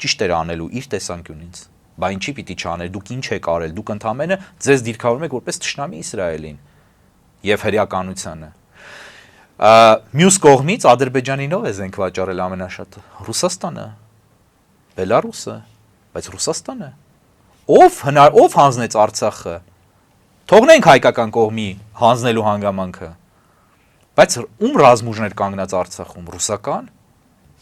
ճիշտ էր անելու իր տեսանկյունից։ Բա ինչի պիտի չաներ, դուք ինչ եք արել, դուք ընդամենը ձեզ դիրքավորում եք որպես թշնամի Իսրայելին եւ հրեականությանը։ Մյուս կողմից Ադրբեջանին ով է զենք վաճառել ամենաշատը։ Ռուսաստանը, Բելարուսը, բայց Ռուսաստանը ով հանձնեց Արցախը։ Թողնենք հայկական կողմի հանձնելու հանգամանքը։ Բայց ում ռազմուժներ կանգնած Արցախում, ռուսական,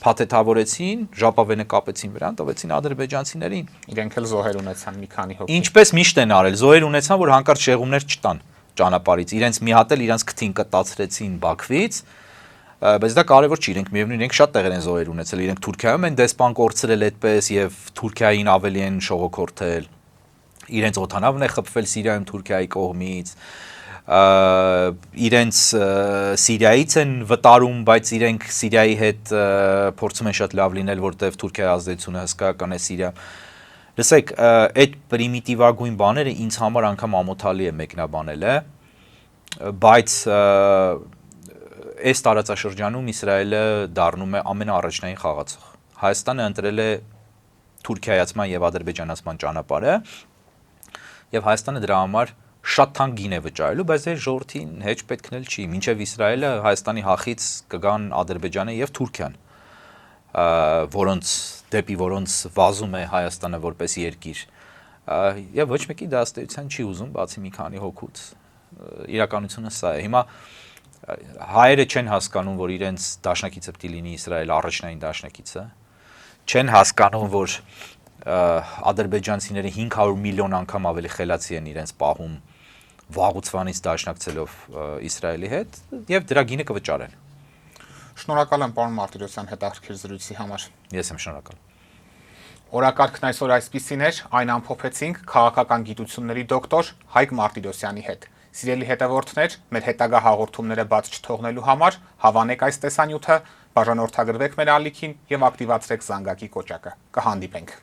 փաթեթավորեցին, ժապավենը կապեցին վրան, տվեցին ադրբեջանցիներին։ Իրենք էլ զոհեր ունեցան մի քանի հոգի։ Ինչպես միշտ են արել, զոհեր ունեցան, որ հանկարծ շեղումներ չտան ճանապարհից։ Իրենց մի հատ էլ իրենց քթին կտացրեցին Բաքվից, բայց դա կարևոր չի, իրենք միևնույն իրենք շատ տեղեր են զոհեր ունեցել, իրենք Թուրքիայում են դեսպան կորցրել այդպես եւ Թուրքիային ավելի են շողոքորթել։ Իրենց օդանավն է խփվել Սիրիայում Թուրքիայի կողմից, իրենց Սիրիայից են վտարում, բայց իրենք Սիրիայի հետ փորձում են շատ լավ լինել, որտեղ Թուրքիայի ազդեցությունը հսկայական է Սիրիայում։ Լսեք, այդ պրիմիտիվագույն բաները ինձ համար անգամ ամոթալի է մեկնաբանելը, բայց այս տարածաշրջանում Իսրայելը դառնում է ամենաառաջնային խաղացող։ Հայաստանը ընտրել է թուրքիայացման եւ ադրբեջանացման ճանապարհը, եւ Հայաստանը դրա համար շատ թանկ գին է վճարելու, բայց այս ժողովրդին հեչ պետքն էլ չի, մինչեւ Իսրայելը Հայաստանի հախից կգան Ադրբեջանը եւ Թուրքիան, որոնց վազում է Հայաստանը որպես երկիր, եւ ոչ մեկի դա ըստեյության չի ուզում, բացի մի քանի հոգուց։ Իրականությունը սա է։ Հիմա հայերը չեն հասկանում, որ իրենց դաշնակիցը պետք է լինի Իսրայել առաջնային դաշնակիցը, չեն հասկանում, որ ադրբեջանցիները 500 միլիոն անգամ ավելի խելացի են իրենց պահում վաղուց դաշնակցելով Իսրայելի հետ եւ դրա գինը կվճարեն։ Շնորհակալ եմ պարոն Մարտիրոսյան հետաքրքիր զրույցի համար։ Ես եմ շնորհակալ։ Օրակարգն այսօր այսպիսին էր, այն ամփոփեցինք քաղաքական գիտությունների դոկտոր Հայկ Մարտիրոսյանի հետ։ Սիրելի հետևորդներ, մեր հետագա հաղորդումները բաց չթողնելու համար հավանեք այս տեսանյութը, բաժանորդագրվեք մեր ալիքին եւ ակտիվացրեք զանգակի կոճակը։ Կհանդիպենք։